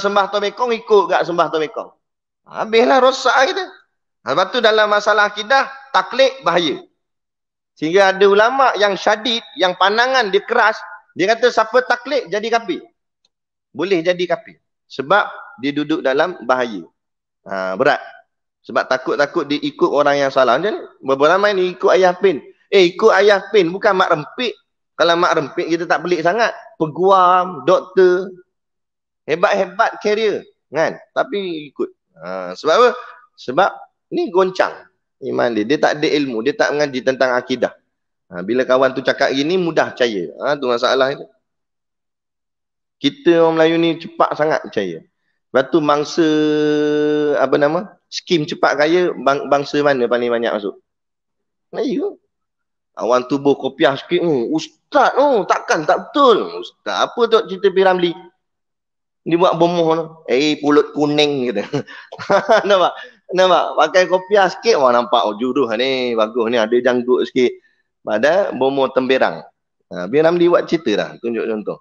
sembah Tobekong, ikut gak sembah Tobekong. Habislah rosak kita. Lepas tu dalam masalah akidah, taklid bahaya. Sehingga ada ulama yang syadid, yang pandangan dia keras, dia kata siapa taklid jadi kafir. Boleh jadi kafir. Sebab dia duduk dalam bahaya. Berat. Sebab takut-takut dia ikut orang yang salah. Jadi, beberapa ramai ni ikut ayah pin. Ikut ayah pin. Bukan mak rempit. Kalau mak rempit kita tak pelik sangat. Peguam, doktor. Hebat-hebat carrier. Kan? Tapi ikut. Sebab apa? Sebab ni goncang iman dia. Dia tak ada ilmu. Dia tak mengaji tentang akidah. Bila kawan tu cakap gini, mudah percaya. Tu masalah itu. Kita orang Melayu ni cepat sangat percaya. Lepas tu bangsa, skim cepat kaya, bangsa mana paling banyak masuk? Melayu. Awang tubuh kopiah sikit, ustaz, takkan tak betul. Ustaz, apa tu cerita Piramli? Dia buat bomoh tu. Pulut kuning gitu. Nampak? Pakai kopiah sikit, nampak, juruh ni, bagus ni, ada janggut sikit. Padahal bomoh temberang. Piramli buat cerita dah, tunjuk contoh.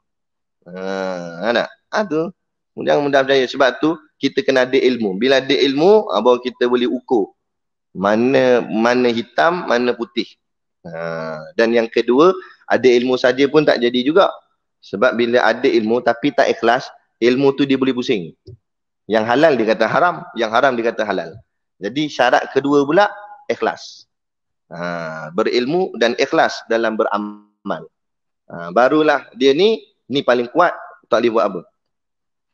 Ada. Tu. Mudah-mudah percaya. Sebab tu kita kena ada ilmu. Bila ada ilmu, baru kita boleh ukur mana hitam, mana putih. Dan yang kedua, ada ilmu saja pun tak jadi juga. Sebab bila ada ilmu tapi tak ikhlas, ilmu tu dia boleh pusing. Yang halal dia kata haram, yang haram dia kata halal. Jadi syarat kedua pula ikhlas. Berilmu dan ikhlas dalam beramal. Barulah dia ni paling kuat, tak boleh buat apa.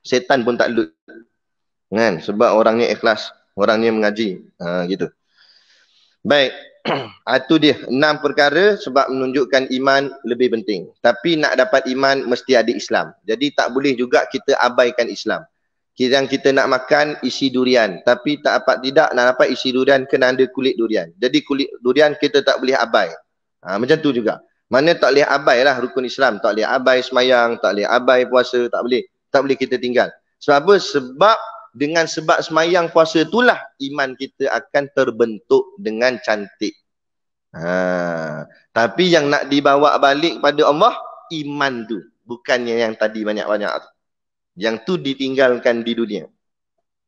Setan pun tak lut. Kan? Sebab orangnya ikhlas, orangnya mengaji. Gitu. Baik. Itu dia 6 perkara sebab menunjukkan iman lebih penting. Tapi nak dapat iman mesti ada Islam. Jadi tak boleh juga kita abaikan Islam. Yang kita nak makan isi durian, tapi tak apa tidak nak dapat isi durian kena ada kulit durian. Jadi kulit durian kita tak boleh abai. Macam tu juga. Mana tak boleh abai lah rukun Islam. Tak boleh abai semayang, tak boleh abai puasa, tak boleh. Tak boleh kita tinggal. Sebab apa? Sebab dengan sebab semayang puasa itulah iman kita akan terbentuk dengan cantik. Tapi yang nak dibawa balik pada Allah, iman tu. Bukannya yang tadi banyak-banyak tu. Yang tu ditinggalkan di dunia.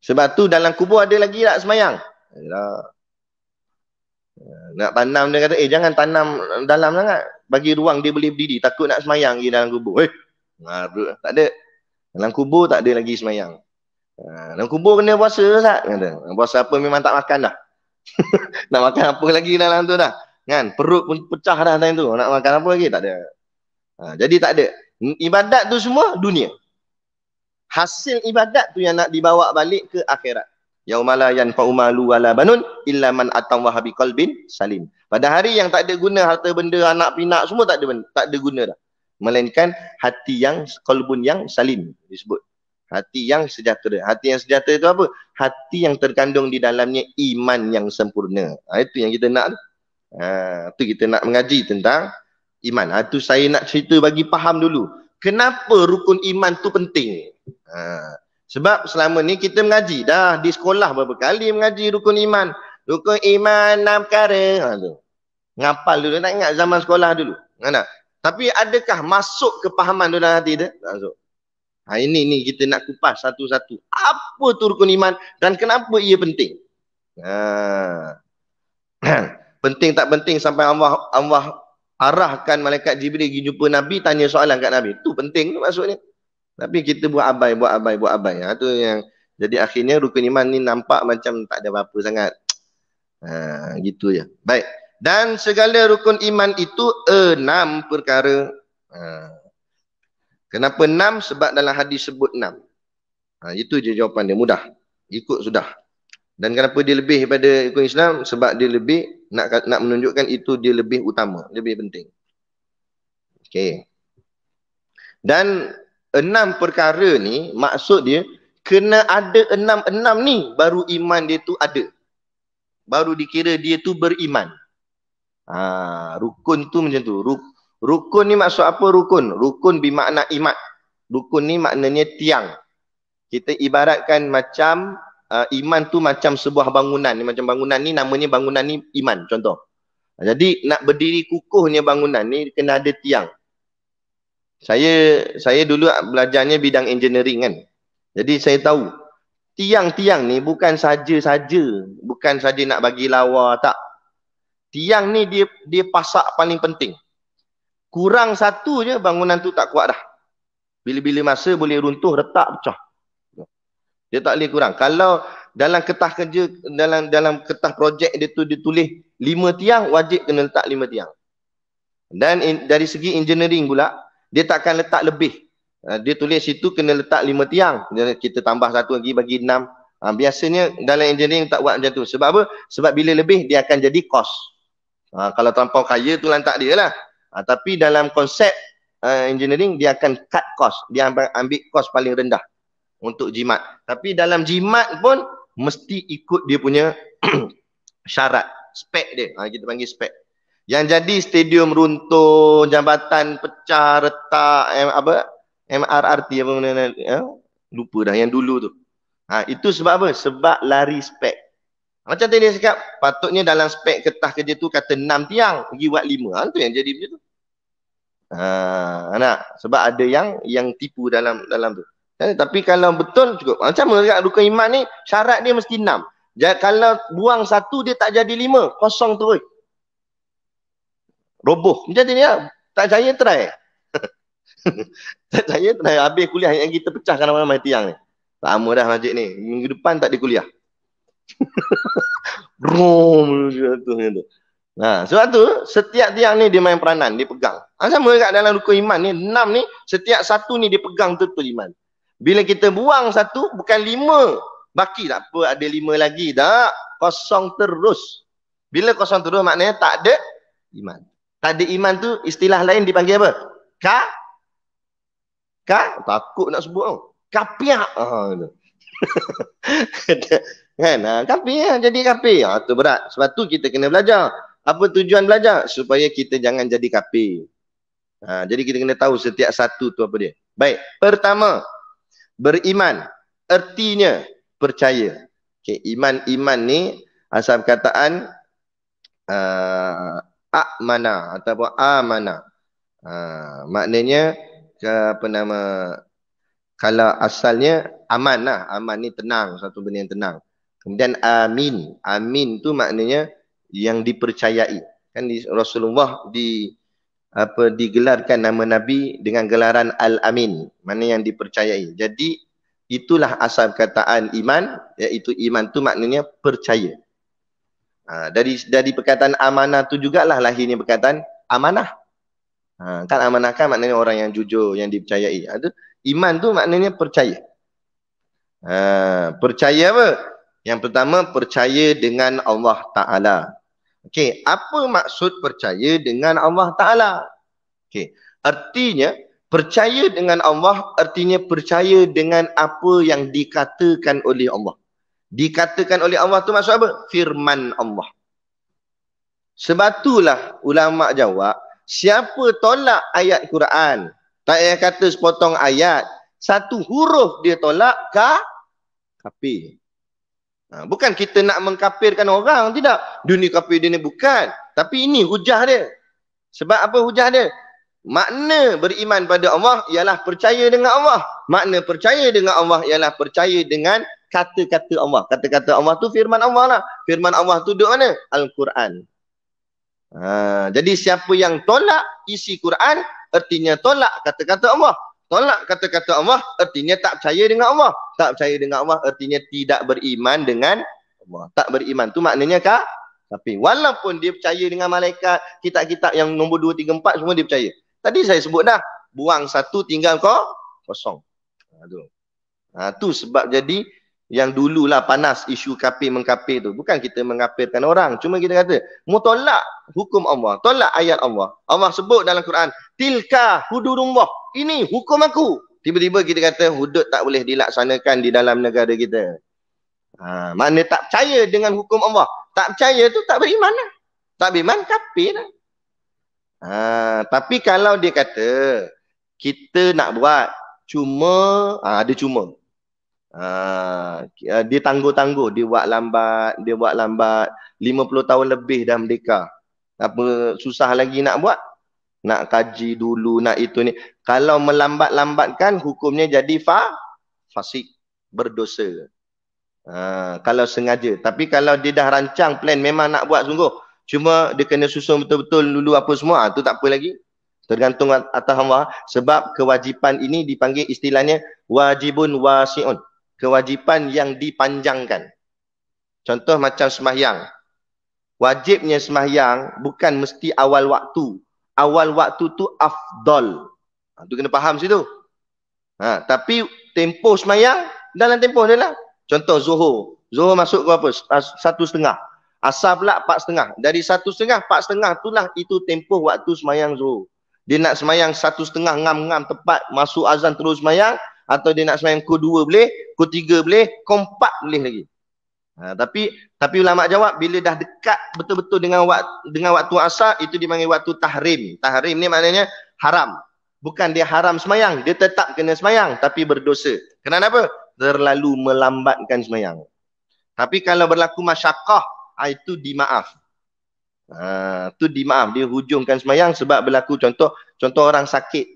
Sebab tu dalam kubur ada lagi tak semayang? Nak tanam dia kata, jangan tanam dalam sangat. Bagi ruang dia boleh berdiri. Takut nak semayang di dalam kubur. Tak ada. Dalam kubur tak ada lagi semayang. Dalam kubur kena puasa Ustaz. Puasa apa memang tak makan dah. Nak makan apa lagi dalam tu dah. Kan? Perut pun pecah dah time tu. Nak makan apa lagi? Tak ada. Jadi tak ada. Ibadat tu semua dunia. Hasil ibadat tu yang nak dibawa balik ke akhirat. Yaumala yanfa'u malu wala banun illa man atallaha biqalbin salim. Pada hari yang tak ada guna harta benda, anak pinak semua tak ada guna dah. Melainkan hati yang qalbun yang salim disebut. Hati yang sejahtera. Hati yang sejahtera itu apa? Hati yang terkandung di dalamnya iman yang sempurna. Itu yang kita nak. Itu kita nak mengaji tentang iman. Itu saya nak cerita bagi faham dulu. Kenapa rukun iman tu penting? Sebab selama ni kita mengaji dah di sekolah berapa kali mengaji rukun iman. Rukun iman 6 perkara. Ngapal dulu, nak ingat zaman sekolah dulu. Mana? Tapi adakah masuk kepahaman dalam hati dia? Tak masuk. Ini kita nak kupas satu-satu. Apa tu rukun iman dan kenapa ia penting? Penting tak penting sampai Allah arahkan malaikat Jibril pergi jumpa Nabi, tanya soalan kat Nabi. Tu penting tu maksudnya. Tapi kita buat abai. Ha, tu yang jadi akhirnya rukun iman ni nampak macam tak ada apa-apa sangat. Ha, gitu je. Baik. Dan segala rukun iman itu 6 perkara. Ha. Kenapa 6? Sebab dalam hadis sebut 6. Ha, itu je jawapan dia. Mudah. Ikut sudah. Dan kenapa dia lebih daripada rukun Islam? Sebab dia lebih nak menunjukkan itu dia lebih utama, lebih penting. Okey. Dan 6 perkara ni maksud dia kena ada 6 ni baru iman dia tu ada. Baru dikira dia tu beriman. Ha, rukun tu macam tu. Rukun ni maksud apa rukun? Rukun bermakna iman. Rukun ni maknanya tiang. Kita ibaratkan macam iman tu macam sebuah bangunan. Macam bangunan ni namanya bangunan ni iman contoh. Jadi nak berdiri kukuhnya bangunan ni kena ada tiang. Saya dulu belajarnya bidang engineering kan. Jadi saya tahu tiang-tiang ni bukan saja-saja, bukan saja nak bagi lawa tak. Tiang ni dia pasak paling penting. Kurang satu je bangunan tu tak kuat dah. Bila-bila masa boleh runtuh, retak, pecah. Dia tak boleh kurang. Kalau dalam kertas kerja, dalam kertas projek dia tu ditulis 5 tiang, wajib kena letak 5 tiang. Dan dari segi engineering pula, dia takkan letak lebih. Dia tulis situ kena letak 5 tiang. Kita tambah satu lagi bagi 6. Biasanya dalam engineering tak buat macam tu. Sebab apa? Sebab bila lebih dia akan jadi kos. Kalau terlampau kaya tu lantak dia lah. Tapi dalam konsep engineering dia akan cut cost. Dia ambil kos paling rendah untuk jimat. Tapi dalam jimat pun mesti ikut dia punya syarat, spek dia. Kita panggil spek. Yang jadi stadium runtuh, jambatan pecah, retak, MRRT apa benda, lupa dah yang dulu tu. Itu sebab apa? Sebab lari spek. Macam tadi dia cakap, patutnya dalam spek kertas kerja tu kata 6 tiang, pergi buat 5. Itu yang jadi macam tu. Sebab ada yang tipu dalam tu. Tapi kalau betul cukup. Macam mana rukun iman ni, syarat dia mesti 6. Kalau buang satu dia tak jadi 5, kosong terus. Roboh. Macam ni ya. Tak saya try. Tak saya try. Habis kuliah yang kita pecahkan ramai-ramai tiang ni. Lama dah masjid ni. Minggu depan tak ada kuliah. Sebab tu setiap tiang ni dia main peranan, dia pegang. Sama kat dalam rukun iman ni, 6 ni, setiap satu ni dia pegang betul iman. Bila kita buang satu, bukan 5. Baki tak apa, ada 5 lagi. Tak. Kosong terus. Bila kosong terus maknanya tak ada iman. Tak ada iman tu istilah lain dipanggil apa? Takut nak sebut tau. Kapiak. Kan? Kafir, jadi kafir. Tu berat. Sebab tu kita kena belajar. Apa tujuan belajar? Supaya kita jangan jadi kafir. Jadi kita kena tahu setiap satu tu apa dia. Baik. Pertama, beriman. Ertinya percaya. Okay. Iman ni asal perkataan amana ataupun amana. Maknanya kalau asalnya aman lah. Aman ni tenang, satu benda yang tenang. Kemudian amin. Amin tu maknanya yang dipercayai. Kan Rasulullah digelarkan nama Nabi dengan gelaran Al-Amin. Mana yang dipercayai. Jadi itulah asal perkataan iman, iaitu iman tu maknanya percaya. Dari perkataan amanah tu jugalah lahirnya perkataan amanah. Kan amanah kan maknanya orang yang jujur, yang dipercayai. Iman tu maknanya percaya. Percaya apa? Yang pertama, percaya dengan Allah Ta'ala. Okey, apa maksud percaya dengan Allah Ta'ala? Okey, artinya percaya dengan Allah, artinya percaya dengan apa yang dikatakan oleh Allah. Dikatakan oleh Allah tu maksud apa? Firman Allah. Sebab itulah ulama jawab, siapa tolak ayat Quran, tak payah kata sepotong ayat, satu huruf dia tolak, kafir. Bukan kita nak mengkafirkan orang, tidak. Dia ni kafir, dia ni bukan. Tapi ini hujah dia. Sebab apa hujah dia? Makna beriman pada Allah ialah percaya dengan Allah. Makna percaya dengan Allah ialah percaya dengan kata-kata Allah. Kata-kata Allah tu firman Allah lah. Firman Allah tu duduk mana? Al-Quran. Jadi siapa yang tolak isi Quran, artinya tolak kata-kata Allah. Tolak kata-kata Allah artinya tak percaya dengan Allah. Tak percaya dengan Allah artinya tidak beriman dengan Allah. Tak beriman tu maknanya kafir. Walaupun dia percaya dengan malaikat, kitab-kitab yang nombor 2, 3, 4 semua dia percaya. Tadi saya sebut dah, buang satu tinggal kosong. Tu sebab jadi yang dululah panas isu kafir mengkafir tu. Bukan kita mengkafirkan orang. Cuma kita kata, mu tolak hukum Allah. Tolak ayat Allah. Allah sebut dalam Quran, tilka hududullah. Ini hukum aku. Tiba-tiba kita kata, hudud tak boleh dilaksanakan di dalam negara kita. Mana tak percaya dengan hukum Allah. Tak percaya tu tak beriman lah. Tak beriman, kafir lah. Tapi kalau dia kata, kita nak buat, cuma, ada cuma. Dia tangguh-tangguh, dia buat lambat 50 tahun lebih dah merdeka, apa susah lagi nak buat, nak kaji dulu, nak itu ni. Kalau melambat-lambatkan hukumnya jadi fasik, berdosa. Kalau sengaja. Tapi kalau dia dah rancang plan memang nak buat sungguh, cuma dia kena susun betul-betul dulu apa semua, tu tak apa lagi, tergantung atas Allah. Sebab kewajipan ini dipanggil istilahnya wajibun wasi'un, kewajipan yang dipanjangkan. Contoh macam sembahyang. Wajibnya sembahyang bukan mesti awal waktu. Awal waktu tu afdal. Tu kena faham situ. Tapi tempoh sembahyang dalam tempoh dia lah. Contoh Zuhur. Zuhur masuk ke apa? 1:30. Asar pula 4:30. Dari 1:30, 4:30 itulah itu tempoh waktu sembahyang Zuhur. Dia nak sembahyang 1:30 ngam-ngam tepat, masuk azan terus sembahyang, atau dia nak sembahyang pukul 2 boleh, pukul 3 boleh, pukul 4 boleh lagi. Tapi ulama jawab, bila dah dekat betul-betul dengan waktu asar, itu dipanggil waktu tahrim. Tahrim ni maknanya haram. Bukan dia haram sembahyang, dia tetap kena sembahyang tapi berdosa. Kenapa? Terlalu melambatkan sembahyang. Tapi kalau berlaku masyaqqah, itu dimaaf. Itu dimaaf, dia hujungkan sembahyang sebab berlaku contoh orang sakit.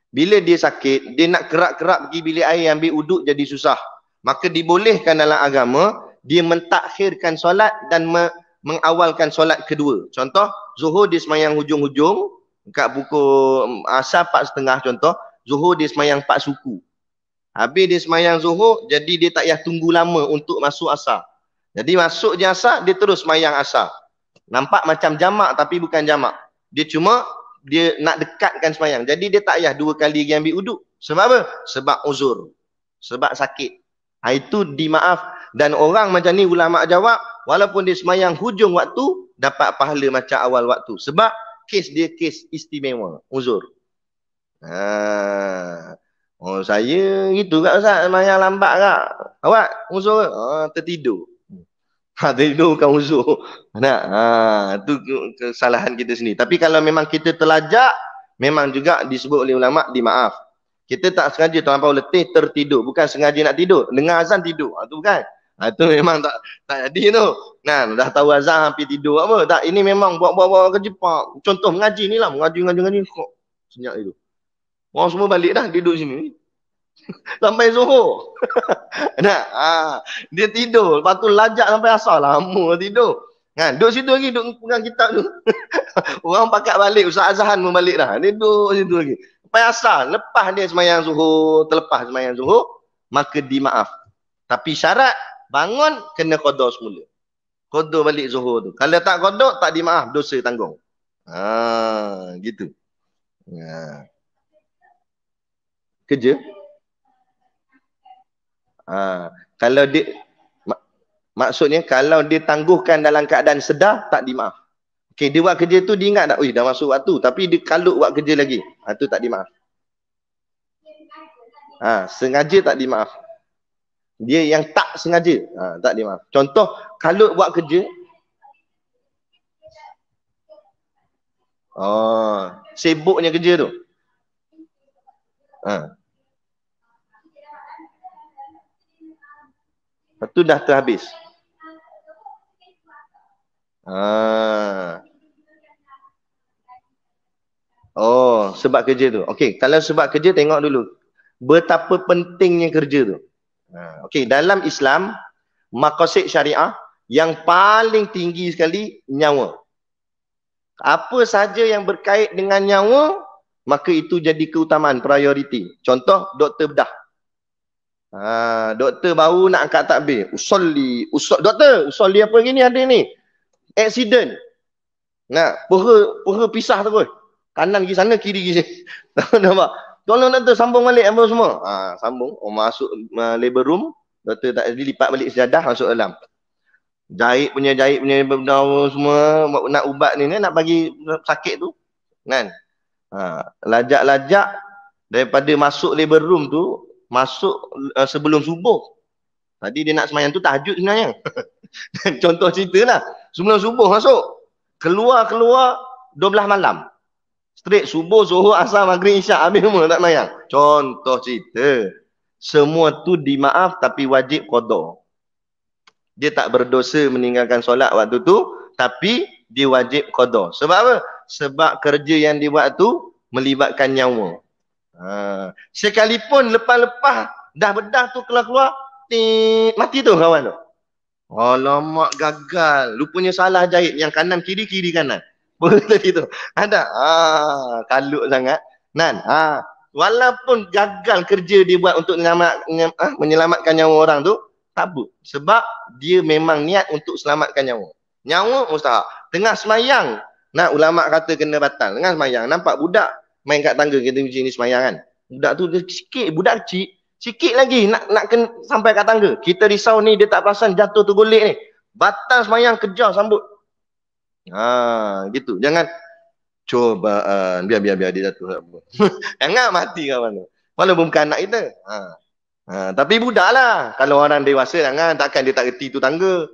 Bila dia sakit, dia nak kerak-kerak pergi bilik air ambil uduk jadi susah. Maka dibolehkan dalam agama, dia mentakhirkan solat dan mengawalkan solat kedua. Contoh, Zuhur dia semayang hujung-hujung, kat pukul asar 4:30 contoh, Zuhur dia semayang 4 suku. Habis dia semayang Zuhur, jadi dia tak payah tunggu lama untuk masuk asar. Jadi masuk je asar, dia terus semayang asar. Nampak macam jamak tapi bukan jamak. Dia cuma dia nak dekatkan sembahyang. Jadi dia tak payah 2 kali pergi ambil uduk. Sebab apa? Sebab uzur. Sebab sakit. Itu dimaaf. Dan orang macam ni ulama jawab, walaupun dia sembahyang hujung waktu, dapat pahala macam awal waktu. Sebab kes dia kes istimewa. Uzur. Oh, saya gitu kat Ustaz, sembahyang lambat kak. Awak uzur? Tertidur. Tidur bukan uzur. Itu kesalahan kita sendiri. Tapi kalau memang kita terlajak, memang juga disebut oleh ulama dimaaf. Kita tak sengaja terlampau letih tertidur, bukan sengaja nak tidur. Dengar azan tidur. Itu bukan. Itu memang tak jadi tu. Dah tahu azan hampir tidur apa. Tak, ini memang buat kerja pak. Contoh mengaji ni lah, mengaji kok senyap itu. Orang semua balik dah tidur sini. Sampai Zuhur. Dia tidur, lepas tu lajak sampai asar, lama tidur. Duduk situ lagi, duduk pegang kitab tu. Orang pakat balik, Ustaz Azhan pun balik dah. Dia duduk situ lagi. Sampai asar, lepas dia semayang Zuhur, terlepas semayang Zuhur, maka dimaaf. Tapi syarat, bangun, kena qada semula. Qada balik Zuhur tu. Kalau tak qada, tak dimaaf, dosa tanggung. Gitu. Kerja. Kalau dia maksudnya kalau dia tangguhkan dalam keadaan sedar, tak dimaaf. Okey, dia buat kerja tu dia ingat tak, dah masuk waktu, tapi dia kalut buat kerja lagi. Tu tak dimaaf. Sengaja tak dimaaf. Dia yang tak sengaja, tak dimaaf. Contoh, kalut buat kerja. Sibuknya kerja tu. Lepas tu dah terhabis. Sebab kerja tu. Okey, kalau sebab kerja tengok dulu betapa pentingnya kerja tu. Okey, dalam Islam maqasid syariah yang paling tinggi sekali nyawa. Apa saja yang berkait dengan nyawa maka itu jadi keutamaan, priority. Contoh, doktor bedah. Doktor baru nak angkat takbir. Doktor, usolli apa gini ada ni? Accident. Peha pisah terus. Kanan pergi sana, kiri pergi sini. Nampak? Tolong doktor sambung balik apa semua. Sambung. Masuk labor room. Doktor tak lipat balik sejadah, masuk dalam. Jahit punya benda semua. Nak ubat ni, nak bagi sakit tu. Kan? Lajak-lajak daripada masuk labor room tu, masuk sebelum subuh. Tadi dia nak semayang tu tahajud sebenarnya. Contoh cerita lah. Sebelum subuh masuk. Keluar 12 malam. Straight subuh, zuhur, asar, maghrib, isyak. Habis semua tak semayang. Contoh cerita. Semua tu dimaaf tapi wajib qada. Dia tak berdosa meninggalkan solat waktu tu, tapi dia wajib qada. Sebab apa? Sebab kerja yang dia buat tu melibatkan nyawa. Sekalipun lepas-lepas dah bedah tu keluar-keluar, mati tu kawan tu. Alamak, gagal. Rupanya salah jahit. Yang kanan kiri, kiri kanan. Tadi tu. Ada. Kalut sangat. Walaupun gagal kerja dia buat untuk menyelamatkan nyawa orang tu, tak apa. Sebab dia memang niat untuk selamatkan nyawa. Nyawa mustahak. Tengah semayang, ulama kata kena batal. Tengah semayang, nampak budak main kat tangga, kita ni semayang kan. Budak tu dia sikit, budak kecil, sikit lagi nak kena sampai kat tangga. Kita risau ni, dia tak perasan jatuh tu golek ni. Batal semayang, kejar sambut. Gitu. Jangan cobaan, biar dia jatuh. Jangan mati kawan tu. Walaupun bukan anak kita. Tapi budak lah. Kalau orang dewasa jangan, takkan dia tak reti tu tangga.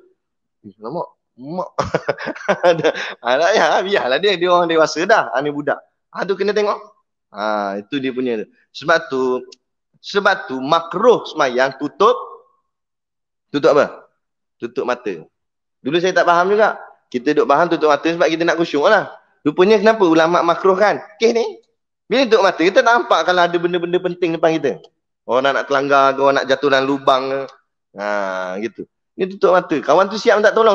Lama. Mak. Biarlah dia orang dewasa dah. Ni budak. Tu kena tengok. Itu dia punya. Sebab tu makruh semayang tutup apa? Tutup mata. Dulu saya tak faham juga. Kita duk faham tutup mata sebab kita nak khusyuk lah. Rupanya kenapa ulama makruh kan? Kes ni. Bila tutup mata, kita tak nampak kalau ada benda-benda penting depan kita. Orang nak kelanggar, orang nak jatuh dalam lubang. Gitu. Ni tutup mata. Kawan tu siap tak tolong.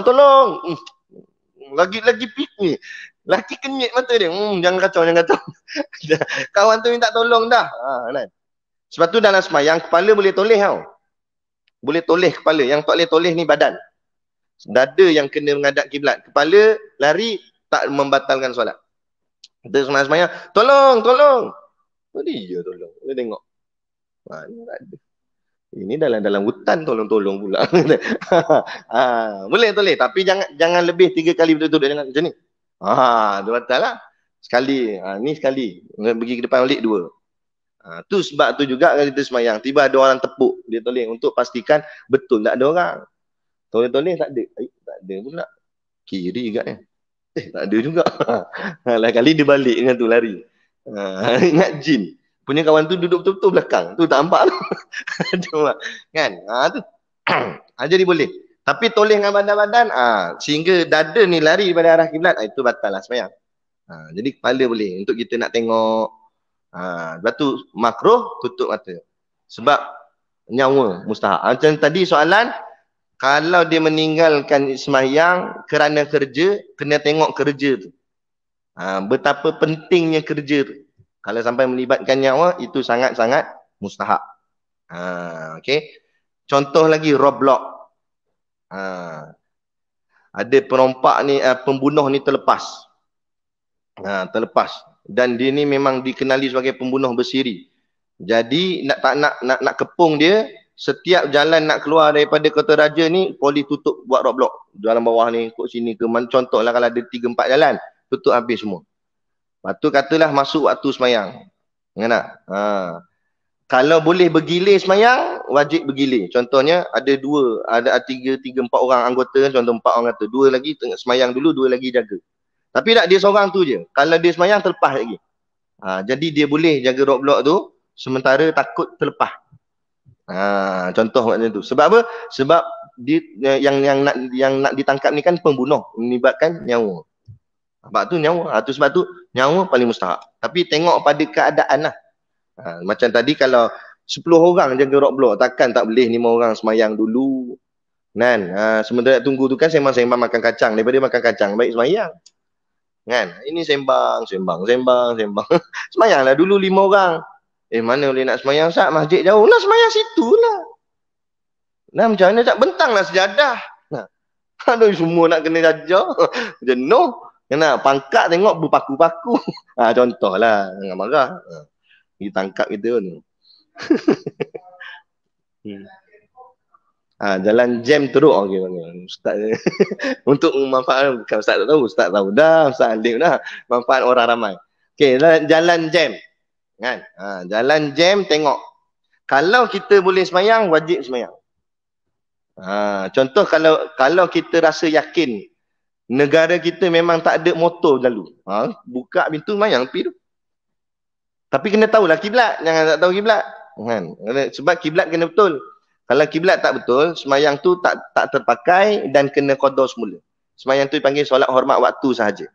Lagi pik ni. Laki kenyit mata dia. Jangan kacau. Kawan tu minta tolong dah. Sebab tu dalam semayang, kepala boleh toleh tau. Boleh toleh kepala. Yang tak boleh toleh ni badan. Dada yang kena menghadap kiblat. Kepala lari tak membatalkan solat. Kita semayang, tolong. Dia tolong. Dia tengok. Ini dalam hutan tolong pula. Boleh toleh. Tapi jangan lebih 3 kali betul-betul dengan macam ni. Itu batal lah. Sekali. Ni sekali. Pergi ke depan balik 2. Tu sebab tu juga kalau kita semayang. Tiba ada orang tepuk. Dia toleh untuk pastikan betul tak ada orang. Toleh tak ada. Tak ada pula. Kiri juga kan. Tak ada juga. Lain kali dia balik dengan tu lari. Ingat jin. Punya kawan tu duduk betul-betul belakang. Tu tak nampak tu. Kan? Tu. Jadi boleh. Tapi toleh dengan badan-badan. Sehingga dada ni lari pada arah kiblat. Itu batal lah semayang. Jadi kepala boleh. Untuk kita nak tengok. Lepas tu makruh tutup mata. Sebab nyawa mustahak. Macam tadi soalan. Kalau dia meninggalkan semayang kerana kerja, kena tengok kerja tu. Betapa pentingnya kerja tu. Kalau sampai melibatkan nyawa, itu sangat-sangat mustahak. Okay. Contoh lagi, Roblox. Ada perompak ni, pembunuh ni terlepas. Terlepas. Dan dia ni memang dikenali sebagai pembunuh bersiri. Jadi, nak kepung dia, setiap jalan nak keluar daripada Kota Raja ni, polis tutup buat roadblock. Jalan bawah ni, kot sini ke mana. Contohlah kalau ada 3-4 jalan, tutup habis semua. Lepas tu katalah masuk waktu semayang. Ingat tak? Kalau boleh bergilir semayang, wajib bergilir. Contohnya ada 3-4 orang anggota, contoh 4 orang kata. 2 lagi tengah semayang dulu, 2 lagi jaga. Tapi tak dia seorang tu je. Kalau dia semayang, terlepas lagi. Jadi dia boleh jaga roadblock tu, sementara takut terlepas. Contoh macam tu. Sebab apa? Sebab dia, yang nak ditangkap ni kan pembunuh, melibatkan nyawa. Sebab tu nyawa. Sebab tu nyawa paling mustahak. Tapi tengok pada keadaan lah. Macam tadi kalau 10 orang jaga roadblock, takkan tak boleh 5 orang semayang dulu. Kan? Sementara tunggu tu kan sembang-sembang makan kacang. Daripada makan kacang, baik semayang. Kan? Ini sembang. Semayanglah dulu 5 orang. Mana boleh nak semayang Ustaz? Masjid jauh lah, semayang situ lah. Nah, macam mana tak bentanglah sejadah. Nah, aduh, semua nak kena jajar. Jenuh. Kena pangkat tengok berpaku-paku. Contohlah. Jangan marah. Ditangkap kita ni. Jalan jam teruk. Okey, Ustaz. Untuk manfaat, bukan Ustaz tak tahu. Ustaz tahu dah. Ustaz alim dah. Manfaat orang ramai. Okey, jalan jam. Kan? Jalan jam tengok. Kalau kita boleh semayang, wajib semayang. Contoh kalau kita rasa yakin negara kita memang tak ada motor lalu. Buka pintu semayang pergi tu. Tapi kena tahulah kiblat. Jangan tak tahu kiblat. Kan? Sebab kiblat kena betul. Kalau kiblat tak betul, semayang tu tak terpakai dan kena qada semula. Semayang tu dipanggil solat hormat waktu sahaja.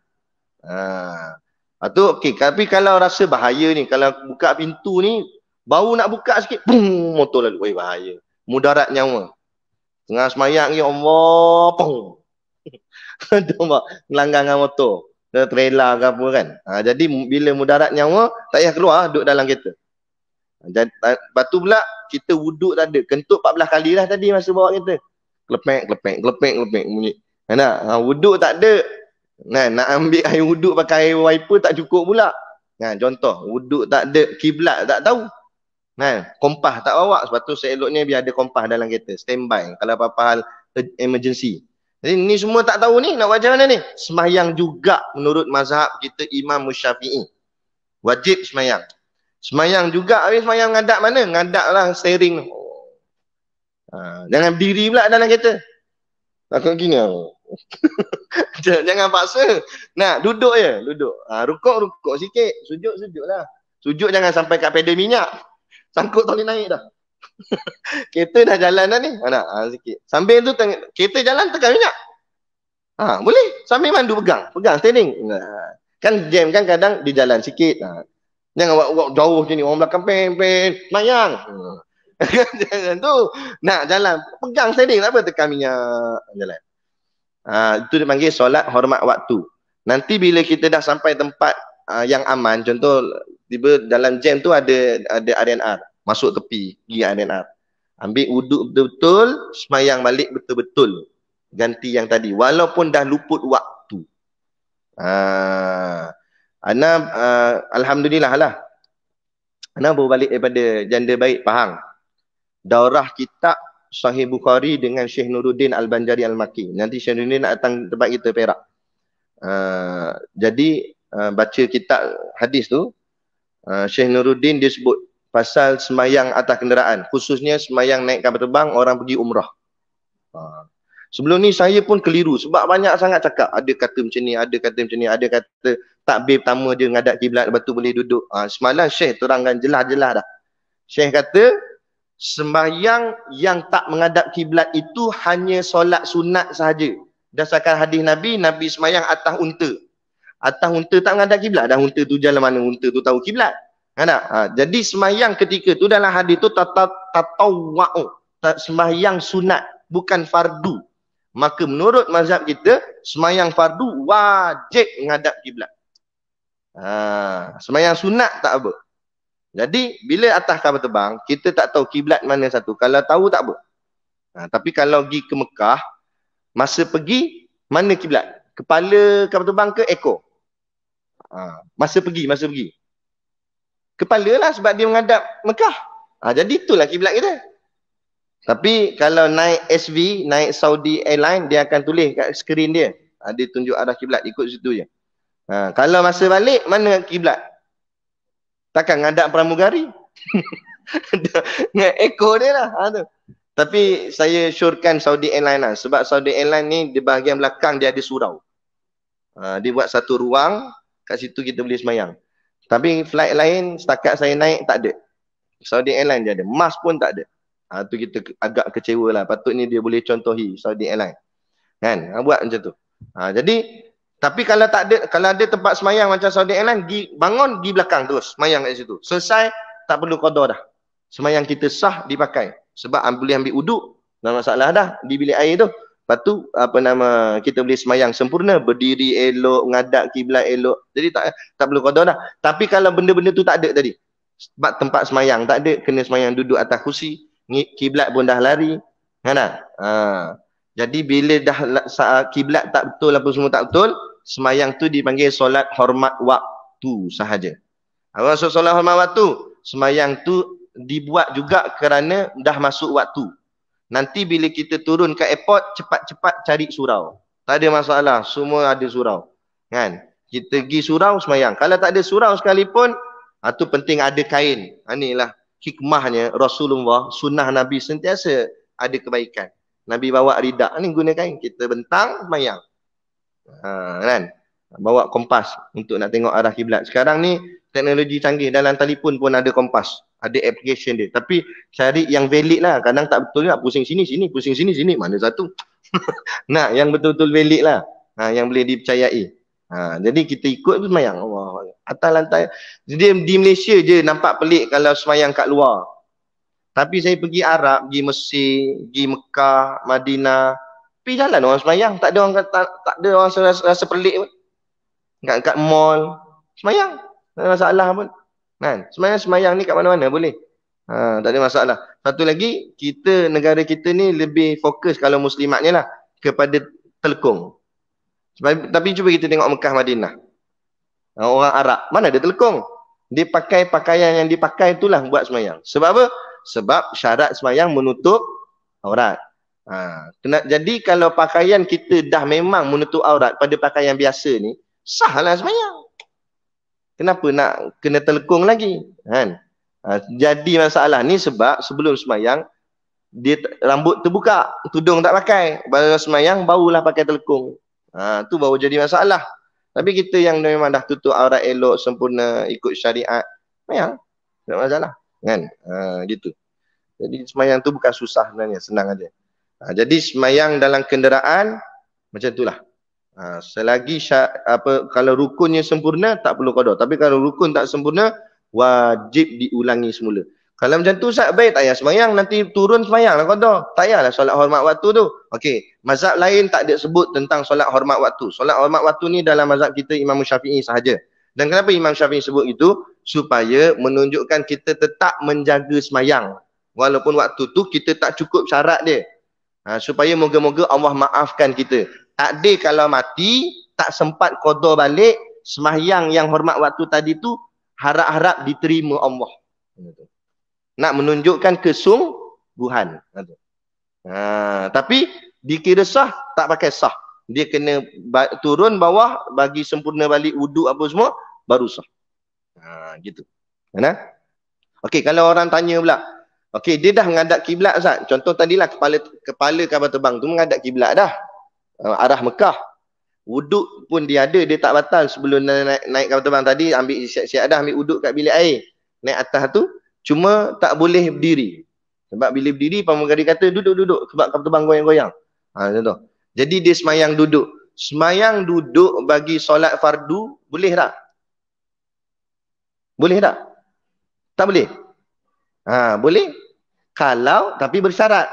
Tu okey. Tapi kalau rasa bahaya ni, kalau buka pintu ni, baru nak buka sikit, boom, motor lalu. Bahaya. Mudarat nyawa. Tengah semayang ni, Allah, pong. Melanggar dengan motor. Trailer ke apa kan. Jadi bila mudarat nyawa, tak payah keluar, duduk dalam kereta. Lepas tu pula, kita wuduk tak ada. Kentut 14 kali lah tadi masa bawa kereta. Klepek bunyi. Wuduk tak ada. Nak ambil air wuduk pakai air wiper tak cukup pula. Contoh, wuduk tak ada, kiblat tak tahu. Kompas tak bawa. Sebab tu seeloknya biar ada kompas dalam kereta. Standby kalau apa-apa hal emergency. Jadi ni semua tak tahu ni, nak buat macam mana ni? Semayang juga menurut mazhab kita Imam Syafi'i. Wajib semayang. Semayang juga, habis semayang ngadap mana? Ngadap lah steering. Jangan berdiri pula dalam kereta. Takut gini aku. Jangan paksa. Duduk je. Rukuk sikit. Sujud lah. Sujud jangan sampai kat pedal minyak. Sangkut tak boleh naik dah. Kereta dah jalan dah ni. Sikit. Sambil tu kereta jalan tekan minyak. Boleh. Sambil mandu pegang steering. Kan jam kan kadang di jalan sikit. Jangan buat jauh macam ni. Orang belakang pen. Mayang. Jangan tu. Nak jalan. Pegang steering. Tak apa tekan minyak. Jalan. Itu dipanggil solat hormat waktu. Nanti bila kita dah sampai tempat yang aman. Contoh. Tiba dalam jam tu ada RNR. Masuk tepi. Pergi RNR. Ambil wuduk betul-betul. Semayang balik betul-betul. Ganti yang tadi. Walaupun dah luput waktu. Alhamdulillah lah. Ana baru balik daripada Janda Baik Pahang. Daurah kitab Sahih Bukhari dengan Syekh Nuruddin Al-Banjari Al-Makki. Nanti Syekh Nuruddin nak datang tempat kita Perak. Jadi baca kitab hadis tu, Syekh Nuruddin dia sebut pasal semayang atas kenderaan. Khususnya semayang naik kapal terbang orang pergi umrah. Sebelum ni saya pun keliru sebab banyak sangat cakap. Ada kata macam ni, ada kata macam ni, ada kata takbir pertama dia ngadap kiblat, lepas tu boleh duduk. Semalam Syekh terangkan jelas-jelas dah. Syekh kata sembahyang yang tak menghadap kiblat itu hanya solat sunat sahaja. Berdasarkan hadis Nabi, Nabi sembahyang atas unta. Atas unta tak menghadap kiblat. Dah unta tu jalan mana, unta tu tahu kiblat. Jadi sembahyang ketika tu dalam hadis tu tatawwa'u, sembahyang sunat, bukan fardu. Maka menurut mazhab kita, semayang fardu wajib menghadap kiblat. Semayang sunat tak apa. Jadi, bila atas kapal terbang, kita tak tahu kiblat mana satu. Kalau tahu tak apa. Tapi kalau pergi ke Mekah, masa pergi, mana kiblat? Kepala kapal terbang ke ekor? Masa pergi. Kepala lah sebab dia menghadap Mekah. Jadi itulah kiblat kita. Tapi kalau naik SV, naik Saudi Airline, dia akan tulis kat skrin dia. Dia tunjuk arah kiblat, ikut situ je. Kalau masa balik, mana kiblat? Takkan ngadap pramugari. Dengan ekor dia lah. Tapi saya syorkan Saudi Airline lah. Sebab Saudi Airline ni, di bahagian belakang dia ada surau. Dia buat satu ruang, kat situ kita boleh semayang. Tapi flight lain, setakat saya naik, tak ada. Saudi Airline dia ada. Mas pun tak ada. Tu kita agak kecewa lah. Patutnya dia boleh contohi Saudi Airline. Kan? Buat macam tu. Jadi, tapi kalau tak ada, kalau ada tempat semayang macam Saudi Airline, bangun, pergi belakang terus. Semayang kat situ. Selesai, tak perlu qada dah. Semayang kita sah, dipakai. Sebab boleh ambil uduk. Tak masalah dah. Di bilik air tu. Lepas tu apa nama, kita boleh semayang sempurna, berdiri elok, ngadap kiblat elok. Jadi tak perlu qada dah. Tapi kalau benda-benda tu tak ada tadi, sebab tempat semayang tak ada, kena semayang duduk atas kursi, kiblat pun dah lari. Kan tak? Jadi bila dah kiblat tak betul, apa semua tak betul, semayang tu dipanggil solat hormat waktu sahaja. Maksud solat hormat waktu, semayang tu dibuat juga kerana dah masuk waktu. Nanti bila kita turun ke airport, cepat-cepat cari surau. Tak ada masalah, semua ada surau. Kan? Kita pergi surau semayang. Kalau tak ada surau sekalipun, tu penting ada kain. Inilah hikmahnya Rasulullah, sunnah Nabi sentiasa ada kebaikan. Nabi bawa ridak, ni guna kain. Kita bentang semayang. Kan? Bawa kompas untuk nak tengok arah kiblat. Sekarang ni teknologi canggih, dalam telefon pun ada kompas. Ada application dia. Tapi cari yang valid lah. Kadang tak betul lah. Pusing sini, sini. Pusing sini, sini. Mana satu? Nah, yang betul-betul valid lah. Yang boleh dipercayai. Jadi kita ikut tu semayang. Allah. Atas lantai. Jadi di Malaysia je nampak pelik kalau semayang kat luar. Tapi saya pergi Arab, pergi Mesir, pergi Mekah, Madinah. Pergi jalan orang semayang. Tak ada orang, tak ada orang rasa pelik pun. Kat mall. Semayang. Tak ada masalah pun. Kan? Semayang ni kat mana-mana boleh. Tak ada masalah. Satu lagi, negara kita ni lebih fokus kalau muslimatnya lah kepada telekung. Tapi cuba kita tengok Mekah, Madinah. Orang Arab, mana ada telekung? Dia pakai pakaian yang dipakai itulah buat semayang. Sebab apa? Sebab syarat semayang menutup aurat. Jadi kalau pakaian kita dah memang menutup aurat pada pakaian biasa ni, sahlah semayang. Kenapa nak kena telekung lagi? Kan? Jadi masalah ni sebab sebelum semayang, dia rambut terbuka, tudung tak pakai. Baru semayang, barulah pakai telekung. Tu baru jadi masalah. Tapi kita yang memang dah tutup aurat elok, sempurna, ikut syariat, semayang. Tak masalah. Kan? Gitu. Jadi semayang tu bukan susah sebenarnya, senang aja. Jadi semayang dalam kenderaan, macam itulah. Selagi kalau rukunnya sempurna tak perlu qada. Tapi kalau rukun tak sempurna, wajib diulangi semula. Kalau macam tu Ustaz, baik tak payah semayang, nanti turun semayang lah qada. Tak payahlah solat hormat waktu tu. Okey, mazhab lain tak ada sebut tentang solat hormat waktu. Solat hormat waktu ni dalam mazhab kita Imam Syafi'i sahaja. Dan kenapa Imam Syafi'i sebut itu? Supaya menunjukkan kita tetap menjaga semayang. Walaupun waktu tu kita tak cukup syarat dia. Supaya moga-moga Allah maafkan kita. Tak ada kalau mati, tak sempat qada balik, sembahyang yang hormat waktu tadi tu, harap-harap diterima Allah. Nak menunjukkan kesungguhan. Tapi dikira sah, tak pakai sah. Dia kena turun bawah, bagi sempurna balik wuduk apa semua, baru sah. Gitu. Okey, kalau orang tanya pula, okey, dia dah menghadap kiblat Ustaz. Contoh tadilah kepala kapal terbang tu menghadap kiblat dah. Arah Mekah. Wuduk pun dia ada, dia tak batal sebelum naik kapal terbang tadi, ambil siap-siap dah, ambil wuduk kat bilik air. Naik atas tu, cuma tak boleh berdiri. Sebab bila berdiri, pramugari kata duduk-duduk sebab kapal terbang goyang-goyang. Contoh. Jadi dia semayang duduk. Semayang duduk bagi solat fardu, boleh tak? Boleh tak? Tak boleh? Boleh. Kalau, tapi bersyarat.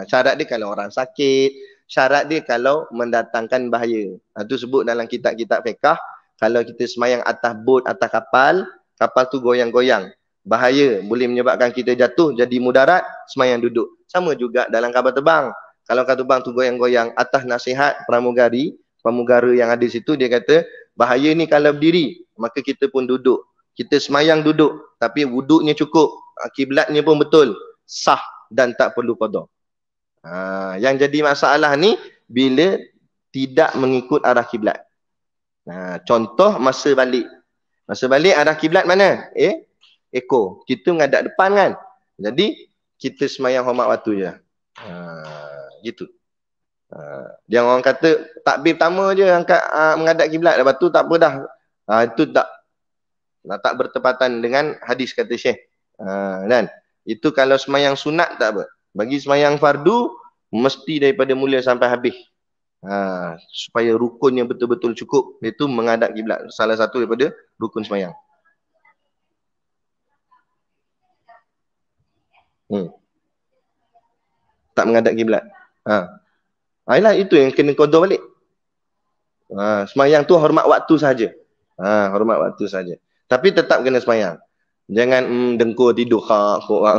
Syarat dia kalau orang sakit, syarat dia kalau mendatangkan bahaya. Itu sebut dalam kitab-kitab fiqh. Kalau kita semayang atas bot, atas kapal, kapal tu goyang-goyang. Bahaya, boleh menyebabkan kita jatuh, jadi mudarat, semayang duduk. Sama juga dalam kapal terbang. Kalau kapal terbang tu goyang-goyang, atas nasihat pramugara yang ada situ, dia kata, bahaya ni kalau berdiri, maka kita pun duduk. Kita semayang duduk, tapi wuduknya cukup. Kiblatnya pun betul. Sah dan tak perlu qada. Yang jadi masalah ni bila tidak mengikut arah kiblat. Contoh masa balik. Masa balik arah kiblat mana? Ekor. Kita menghadap depan kan. Jadi kita semayang hormat waktu je. Gitu. Yang orang kata takbir pertama je angkat menghadap kiblat, lepas tu tak apa dah. Itu tak bertepatan dengan hadis kata Syekh. Dan itu kalau semayang sunat tak apa. Bagi semayang fardu, mesti daripada mula sampai habis. Supaya rukunnya betul-betul cukup. Itu menghadap kiblat. Salah satu daripada rukun semayang. Tak menghadap kiblat. Ialah itu yang kena qada balik. Semayang tu hormat waktu saja. Hormat waktu saja. Tapi tetap kena semayang. Jangan dengkur tidur orang.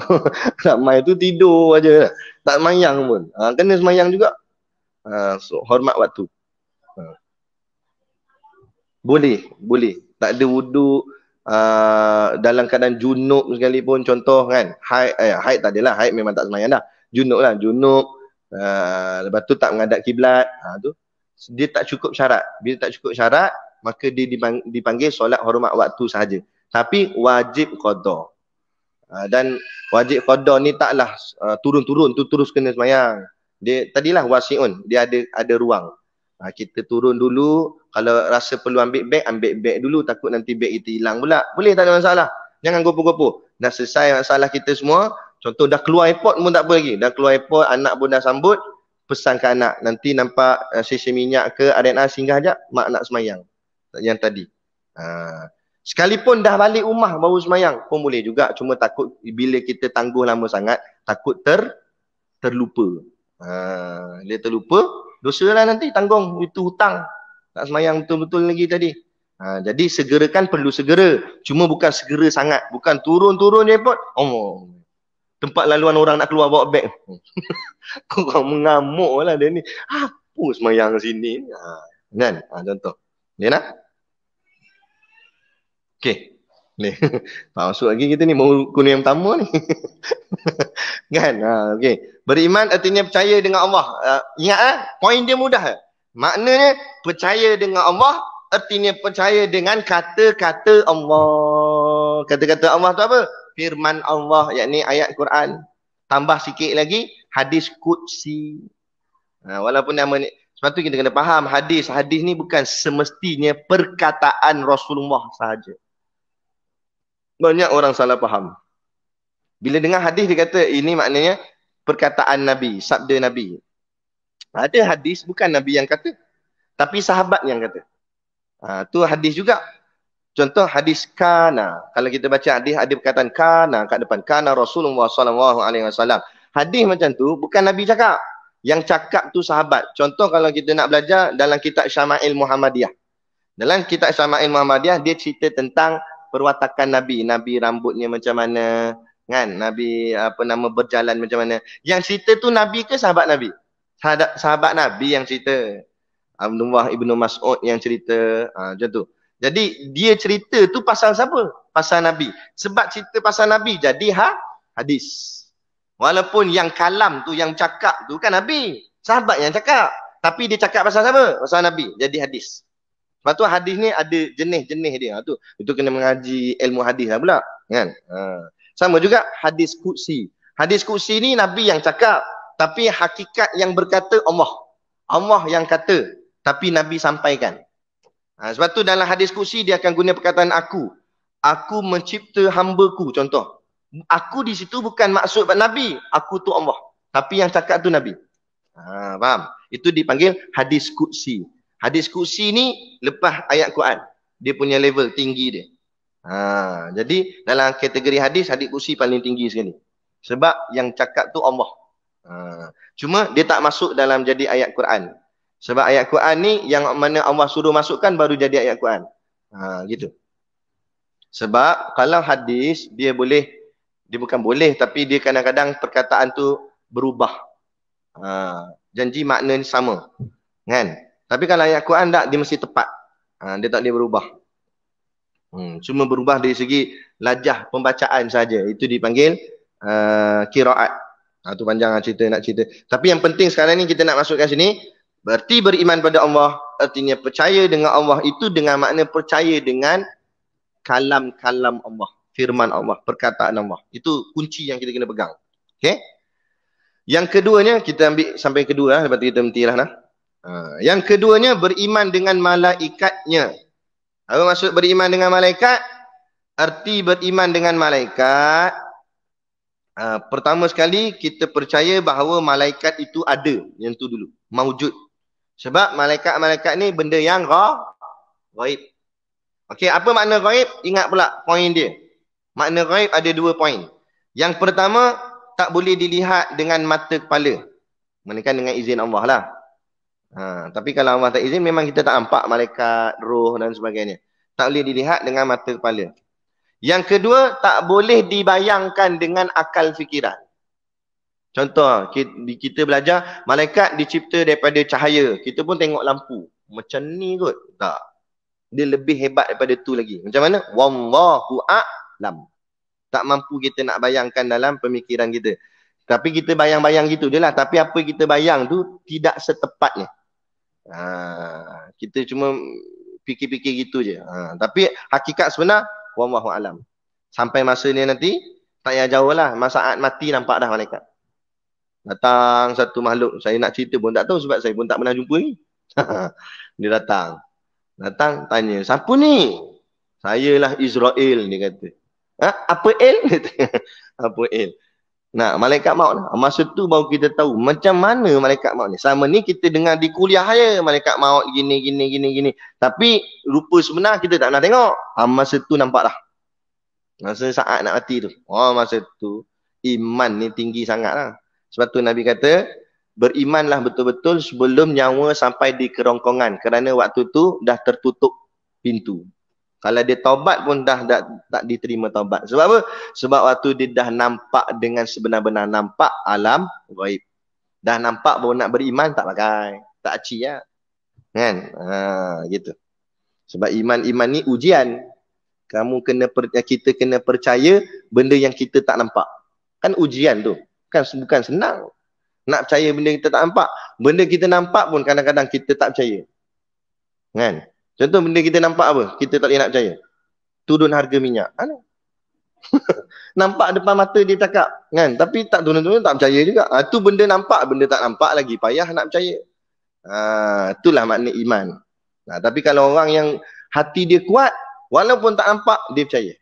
Nak main tu tidur aja. Tak semayang pun. Kena semayang juga. So, hormat waktu. Boleh. Tak ada wuduk dalam keadaan junub sekalipun, contoh kan. Haid tak adalah, haid memang tak semayang dah. Junub lah, lepas tu tak menghadap kiblat. Tu dia tak cukup syarat. Bila tak cukup syarat, maka dia dipanggil solat hormat waktu sahaja. Tapi wajib qada. Dan wajib qada ni taklah turun-turun tu terus kena semayang. Dia tadilah wasiun, dia ada ruang. Kita turun dulu, kalau rasa perlu ambil beg dulu, takut nanti beg itu hilang pula. Boleh, tak ada masalah. Jangan gopoh-gopoh. Dah selesai masalah kita semua, contoh dah keluar airport pun tak apa lagi. Dah keluar airport, anak pun dah sambut, pesan ke anak, nanti nampak sisi minyak ke arena singgah sekejap, mak nak semayang. Yang tadi. Sekalipun dah balik rumah baru semayang pun boleh juga. Cuma takut bila kita tangguh lama sangat, takut terlupa. Dia terlupa, dosa lah nanti tanggung, itu hutang. Tak semayang betul-betul lagi tadi. Jadi segerakan perlu segera. Cuma bukan segera sangat. Bukan turun-turun je airport. Tempat laluan orang nak keluar bawa beg. Orang mengamuk lah dia ni. Apa semayang sini? Kan? Contoh. Dia nak? Okey. Ni. Masuk lagi kita ni. Mau kuning yang pertama ni. Kan? Okey. Beriman artinya percaya dengan Allah. Ingat poin dia mudah. Maknanya percaya dengan Allah artinya percaya dengan kata-kata Allah. Kata-kata Allah tu apa? Firman Allah, yakni ayat Quran. Tambah sikit lagi hadis qudsi. Walaupun nama ni, sebab tu kita kena faham hadis ni bukan semestinya perkataan Rasulullah sahaja. Banyak orang salah faham. Bila dengar hadis dia kata ini maknanya perkataan Nabi, sabda Nabi. Ada hadis bukan Nabi yang kata, tapi sahabat yang kata. Tu hadis juga. Contoh hadis kana. Kalau kita baca hadis, ada perkataan kana kat depan. Kana Rasulullah SAW. Hadis macam tu bukan Nabi cakap. Yang cakap tu sahabat. Contoh kalau kita nak belajar dalam kitab Syama'il Muhammadiyah. Dalam kitab Syama'il Muhammadiyah, dia cerita tentang perwatakan Nabi. Nabi rambutnya macam mana. Kan? Nabi berjalan macam mana. Yang cerita tu Nabi ke sahabat Nabi? Sahabat Nabi yang cerita. Abdullah ibnu Mas'ud yang cerita. Macam tu. Jadi dia cerita tu pasal siapa? Pasal Nabi. Sebab cerita pasal Nabi jadi hadis. Walaupun yang kalam tu, yang cakap tu kan Nabi. Sahabat yang cakap. Tapi dia cakap pasal siapa? Pasal Nabi. Jadi hadis. Sebab tu hadis ni ada jenis-jenis dia. Itu kena mengaji ilmu hadis lah pula. Kan? Sama juga hadis qudsi. Hadis qudsi ni Nabi yang cakap. Tapi hakikat yang berkata Allah. Allah yang kata. Tapi Nabi sampaikan. Sebab tu dalam hadis qudsi dia akan guna perkataan aku. Aku mencipta hamba-Ku, contoh. Aku di situ bukan maksud Nabi. Aku tu Allah. Tapi yang cakap tu Nabi. Faham? Itu dipanggil hadis qudsi. Hadis qudsi ni lepas ayat Quran. Dia punya level tinggi dia. Jadi dalam kategori hadis qudsi paling tinggi sekali. Sebab yang cakap tu Allah. Cuma dia tak masuk dalam jadi ayat Quran. Sebab ayat Quran ni yang mana Allah suruh masukkan baru jadi ayat Quran. Gitu. Sebab kalau hadis dia bukan boleh tapi dia kadang-kadang perkataan tu berubah. Janji makna ni sama. Kan? Tapi kalau ayat Quran tak, dia mesti tepat. Dia tak boleh berubah. Cuma berubah dari segi lajah pembacaan saja. Itu dipanggil qiraat. Tu panjang nak cerita. Tapi yang penting sekarang ni kita nak masukkan sini. Berarti beriman pada Allah, artinya percaya dengan Allah itu dengan makna percaya dengan kalam-kalam Allah, firman Allah, perkataan Allah. Itu kunci yang kita kena pegang. Okey? Yang keduanya, kita ambil sampai kedua, lepas tu kita hentilah. Yang keduanya, beriman dengan malaikatnya. Apa maksud beriman dengan malaikat? Arti beriman dengan malaikat, pertama sekali, kita percaya bahawa malaikat itu ada. Yang tu dulu, maujud. Sebab malaikat-malaikat ni benda yang ghaib. Okey, apa makna ghaib? Ingat pula poin dia. Makna ghaib ada dua poin. Yang pertama, tak boleh dilihat dengan mata kepala. Melainkan dengan izin Allah lah. Tapi kalau Allah tak izin, memang kita tak nampak malaikat, roh dan sebagainya. Tak boleh dilihat dengan mata kepala. Yang kedua, tak boleh dibayangkan dengan akal fikiran. Contoh, kita belajar, malaikat dicipta daripada cahaya. Kita pun tengok lampu. Macam ni kot. Tak. Dia lebih hebat daripada tu lagi. Macam mana? Wallahu a'lam. Tak mampu kita nak bayangkan dalam pemikiran kita. Tapi kita bayang-bayang gitu je lah. Tapi apa kita bayang tu tidak setepatnya. Kita cuma fikir-fikir gitu je. Tapi hakikat sebenar, wallahu a'lam. Sampai masa ni nanti, tak payah jauh lah. Masa mati nampak dah malaikat. Datang satu makhluk, saya nak cerita pun tak tahu sebab saya pun tak pernah jumpa ni. Dia datang. Datang, tanya, siapa ni? Sayalah Israel, dia kata. Apa El? Apa El? Nah, malaikat maut lah. Masa tu baru kita tahu macam mana malaikat maut ni. Selama ni kita dengar di kuliah je, malaikat maut gini. Tapi rupa sebenar kita tak pernah tengok. Masa tu nampak dah. Masa saat nak mati tu. Masa tu iman ni tinggi sangat lah. Sebab tu Nabi kata, berimanlah betul-betul sebelum nyawa sampai di kerongkongan. Kerana waktu tu dah tertutup pintu. Kalau dia taubat pun dah tak diterima taubat. Sebab apa? Sebab waktu dia dah nampak dengan sebenar-benar nampak alam gaib. Dah nampak baru nak beriman tak pakai. Tak aci lah. Kan? Gitu. Sebab iman ni ujian. Kita kena percaya benda yang kita tak nampak. Kan ujian tu. Bukan senang. Nak percaya benda kita tak nampak. Benda kita nampak pun kadang-kadang kita tak percaya. Kan? Contoh benda kita nampak apa? Kita tak boleh nak percaya. Turun harga minyak. Nampak depan mata dia cakap. Kan? Tapi tak turun-turun tak percaya juga. Tu benda nampak. Benda tak nampak lagi payah nak percaya. Itulah makna iman. Tapi kalau orang yang hati dia kuat, walaupun tak nampak, dia percaya.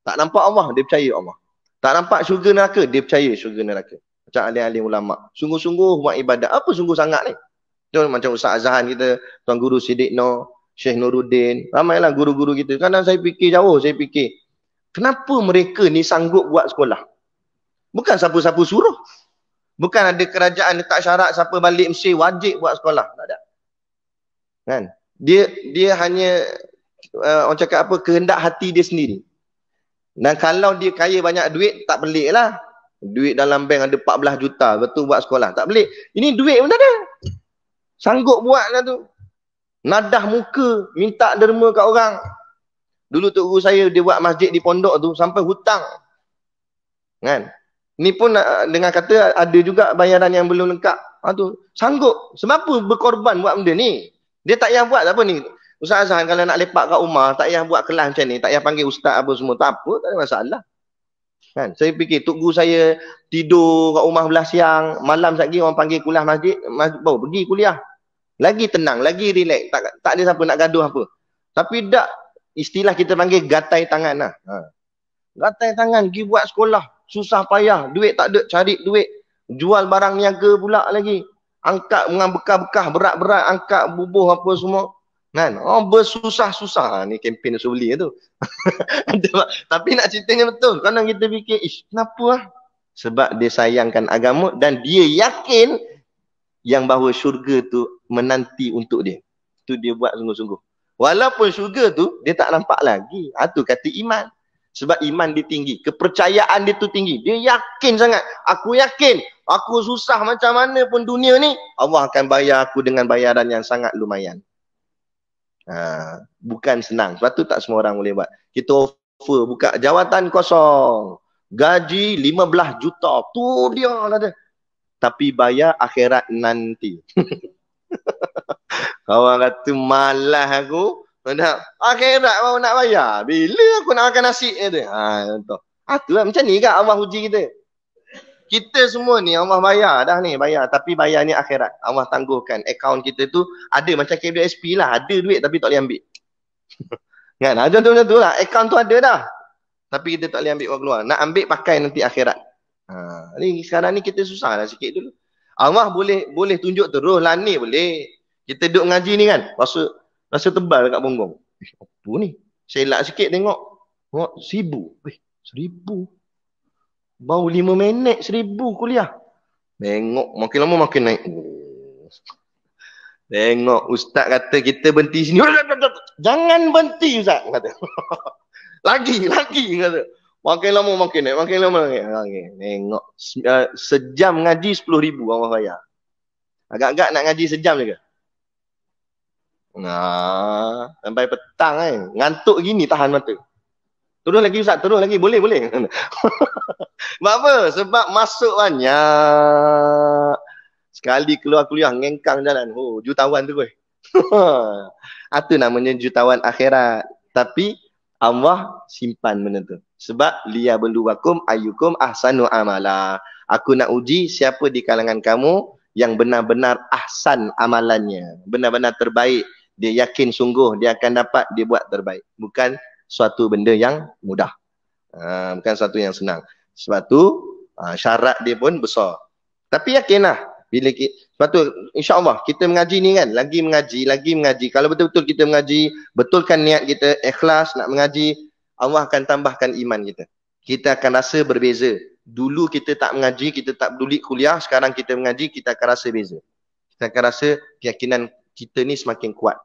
Tak nampak Allah, dia percaya Allah. Tak nampak syurga neraka, dia percaya syurga neraka. Macam alim-alim ulama. Sungguh-sungguh buat ibadat. Apa sungguh sangat ni? Macam Ustaz Azhan kita, Tuan Guru Siddiq Noh, Syekh Nuruddin, ramailah guru-guru kita. Kadang saya fikir jauh, kenapa mereka ni sanggup buat sekolah? Bukan siapa-siapa suruh. Bukan ada kerajaan letak syarat siapa balik Mesir wajib buat sekolah. Tak ada. Kan? Dia hanya orang cakap apa, kehendak hati dia sendiri. Dan kalau dia kaya banyak duit, tak pelik lah. Duit dalam bank ada 14 juta, betul buat sekolah. Tak pelik. Ini duit pun tak ada. Sanggup buat lah tu. Nadah muka, minta derma kat orang. Dulu tok guru saya, dia buat masjid di pondok tu, sampai hutang. Kan? Ni pun dengan kata ada juga bayaran yang belum lengkap. Tu sanggup. Sebab apa berkorban buat benda ni? Dia tak payah buat apa ni. Ustaz Azhan kalau nak lepak kat rumah, tak payah buat kelas macam ni, tak payah panggil ustaz apa semua, tak apa, tak ada masalah. Kan? Saya fikir tok guru saya tidur kat rumah belah siang, malam lagi orang panggil kuliah masjid baru pergi kuliah. Lagi tenang, lagi relax, tak ada siapa nak gaduh apa. Tapi tak, istilah kita panggil gatai tangan lah. Gatai tangan, pergi buat sekolah, susah payah, duit tak ada, cari duit, jual barang niaga pula lagi. Angkat dengan bekah-bekah, berat-berat, angkat bubuh apa semua. Kan? Bersusah-susah. Ni kempen Subli tu. Tapi nak ceritanya betul. Kadang kita fikir, kenapa lah? Sebab dia sayangkan agama dan dia yakin yang bahawa syurga tu menanti untuk dia. Tu dia buat sungguh-sungguh. Walaupun syurga tu, dia tak nampak lagi. Tu kata iman. Sebab iman dia tinggi. Kepercayaan dia tu tinggi. Dia yakin sangat. Aku yakin. Aku susah macam mana pun dunia ni, Allah akan bayar aku dengan bayaran yang sangat lumayan. Bukan senang. Sebab tu tak semua orang boleh buat. Kita offer buka jawatan kosong, gaji 15 juta, tu dia lah dia. Tapi bayar akhirat nanti. Orang kata malas aku, akhirat baru nak bayar. Bila aku nak makan nasi tu? Itulah macam ni kan Allah uji kita. Kita semua ni Allah bayar dah ni, bayar. Tapi bayar ni akhirat. Allah tangguhkan. Akaun kita tu ada macam KWSP lah. Ada duit tapi tak boleh ambil. Kan? Macam tu lah. Akaun tu ada dah. Tapi kita tak boleh ambil keluar. Nak ambil pakai nanti akhirat. Ni sekarang ni kita susah lah sikit dulu. Allah boleh tunjuk terus lah ni boleh. Kita duduk ngaji ni kan. Rasa tebal kat bonggong. Apa ni? Selak sikit tengok. 1,000. 1,000. Baru 5 minit 1,000 kuliah. Tengok makin lama makin naik. Tengok ustaz kata kita berhenti sini. Jangan berhenti ustaz kata. Lagi kata. Makin lama makin naik, makin lama makin. Tengok sejam ngaji 10,000 orang bayar. Agak-agak nak ngaji sejam je ke? Nah, sampai petang kan. Ngantuk gini tahan mata. Terus lagi ustaz, terus lagi. Boleh. Sebab apa? Sebab masuk banyak. Sekali keluar kuliah, ngengkang jalan. Oh, jutawan tu weh. Itu namanya jutawan akhirat. Tapi Allah simpan benda tu. Sebab liyabluwakum ayyukum ahsanu amala. Aku nak uji siapa di kalangan kamu yang benar-benar ahsan amalannya. Benar-benar terbaik. Dia yakin sungguh dia akan dapat, dia buat terbaik. Bukan suatu benda yang mudah. Bukan suatu yang senang. Sebab tu syarat dia pun besar. Tapi yakinlah. Sebab tu insya-Allah kita mengaji ni kan, lagi mengaji. Kalau betul-betul kita mengaji, betulkan niat kita, ikhlas nak mengaji, Allah akan tambahkan iman kita. Kita akan rasa berbeza. Dulu kita tak mengaji, kita tak peduli kuliah, sekarang kita mengaji, kita akan rasa beza. Kita akan rasa keyakinan kita ni semakin kuat.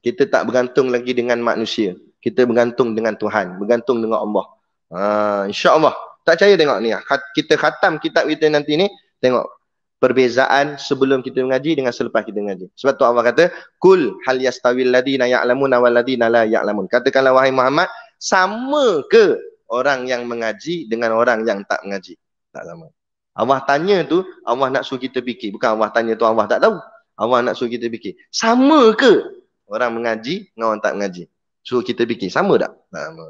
Kita tak bergantung lagi dengan manusia. Kita bergantung dengan Tuhan, bergantung dengan Allah. Insya-Allah. Tak percaya tengok ni. Kita khatam kitab kita nanti ni, tengok perbezaan sebelum kita mengaji dengan selepas kita mengaji. Sebab tu Allah kata, "Kul hal yastawil ladina ya'lamuna wal ladina la ya'lamun." Katakanlah wahai Muhammad, sama ke orang yang mengaji dengan orang yang tak mengaji? Tak sama. Allah tanya tu, Allah nak suruh kita fikir. Bukan Allah tanya tu Allah tak tahu. Allah nak suruh kita fikir. Sama ke orang mengaji dengan orang tak mengaji? Suruh kita fikir. Sama tak? Tak sama.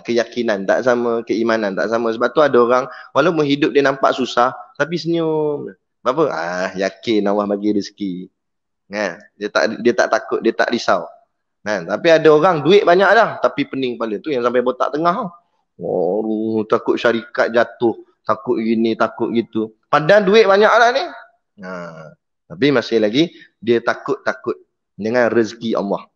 Keyakinan tak sama, keimanan tak sama. Sebab tu ada orang walaupun hidup dia nampak susah tapi senyum. Apa? Yakin Allah bagi rezeki. Kan? Dia tak takut, dia tak risau. Kan? Tapi ada orang duit banyak dah tapi pening kepala. Tu yang sampai botak tengah. Oh, takut syarikat jatuh, takut gini, takut gitu. Padahal duit banyak dah ni. Tapi masih lagi dia takut dengan rezeki Allah.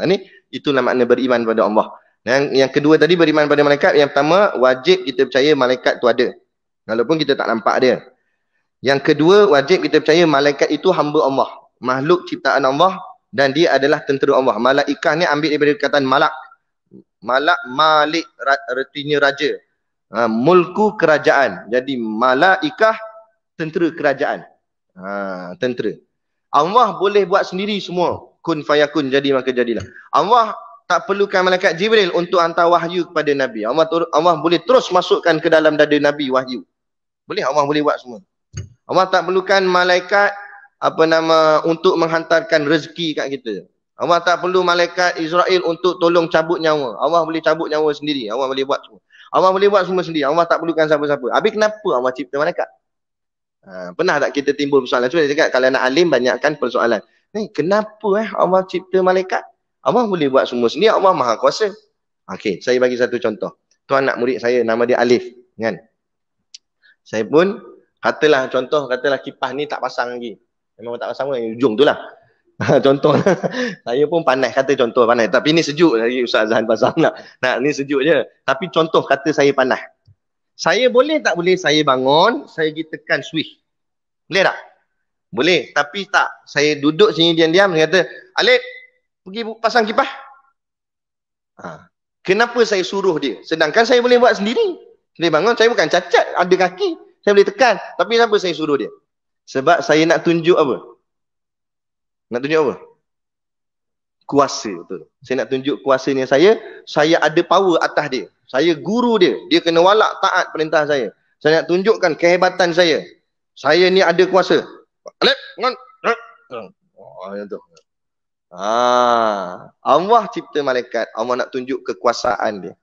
Ini itulah makna beriman pada Allah. Yang kedua tadi beriman pada malaikat. Yang pertama wajib kita percaya malaikat tu ada. Walaupun kita tak nampak dia. Yang kedua wajib kita percaya malaikat itu hamba Allah. Makhluk ciptaan Allah dan dia adalah tentera Allah. Malaikah ni ambil daripada perkataan malak. Malak, malik artinya raja. Mulku kerajaan. Jadi malaikah tentera kerajaan. Tentera. Allah boleh buat sendiri semua. Kun fayakun, jadi maka jadilah. Allah tak perlukan malaikat Jibril untuk hantar wahyu kepada Nabi. Allah boleh terus masukkan ke dalam dada Nabi wahyu. Boleh, Allah boleh buat semua. Allah tak perlukan malaikat untuk menghantarkan rezeki kat kita. Allah tak perlu malaikat Israel untuk tolong cabut nyawa. Allah boleh cabut nyawa sendiri. Allah boleh buat semua. Allah boleh buat semua sendiri. Allah tak perlukan siapa-siapa. Habis kenapa Allah cipta malaikat? Pernah tak kita timbul persoalan? Cuma dia cakap kalau nak alim banyakkan persoalan. Kenapa Allah cipta malaikat? Allah boleh buat semua sendiri. Allah maha kuasa. Okey, saya bagi satu contoh. Tuan anak murid saya nama dia Alif, kan? Saya pun katalah kipas ni tak pasang lagi. Memang tak pasang pun ujung tu lah. Contoh. Saya pun pandai kata contoh pandai. Tapi ni sejuk lagi Ustaz Azhan pasang nak. Ni sejuk je. Tapi contoh kata saya pandai. Saya boleh tak boleh saya bangun, saya pergi tekan switch. Boleh tak? Boleh. Tapi tak. Saya duduk sini diam-diam. Dia kata, Alif, pergi pasang kipas. Kenapa saya suruh dia? Sedangkan saya boleh buat sendiri. Dia bangun, saya bukan cacat, ada kaki. Saya boleh tekan. Tapi kenapa saya suruh dia? Sebab saya nak tunjuk apa? Nak tunjuk apa? Kuasa. Betul. Saya nak tunjuk kuasanya saya ada power atas dia. Saya guru dia. Dia kena walak taat perintah saya. Saya nak tunjukkan kehebatan saya. Saya ni ada kuasa. Alif, bangun. Yang tu. Allah cipta malaikat. Allah nak tunjuk kekuasaan dia.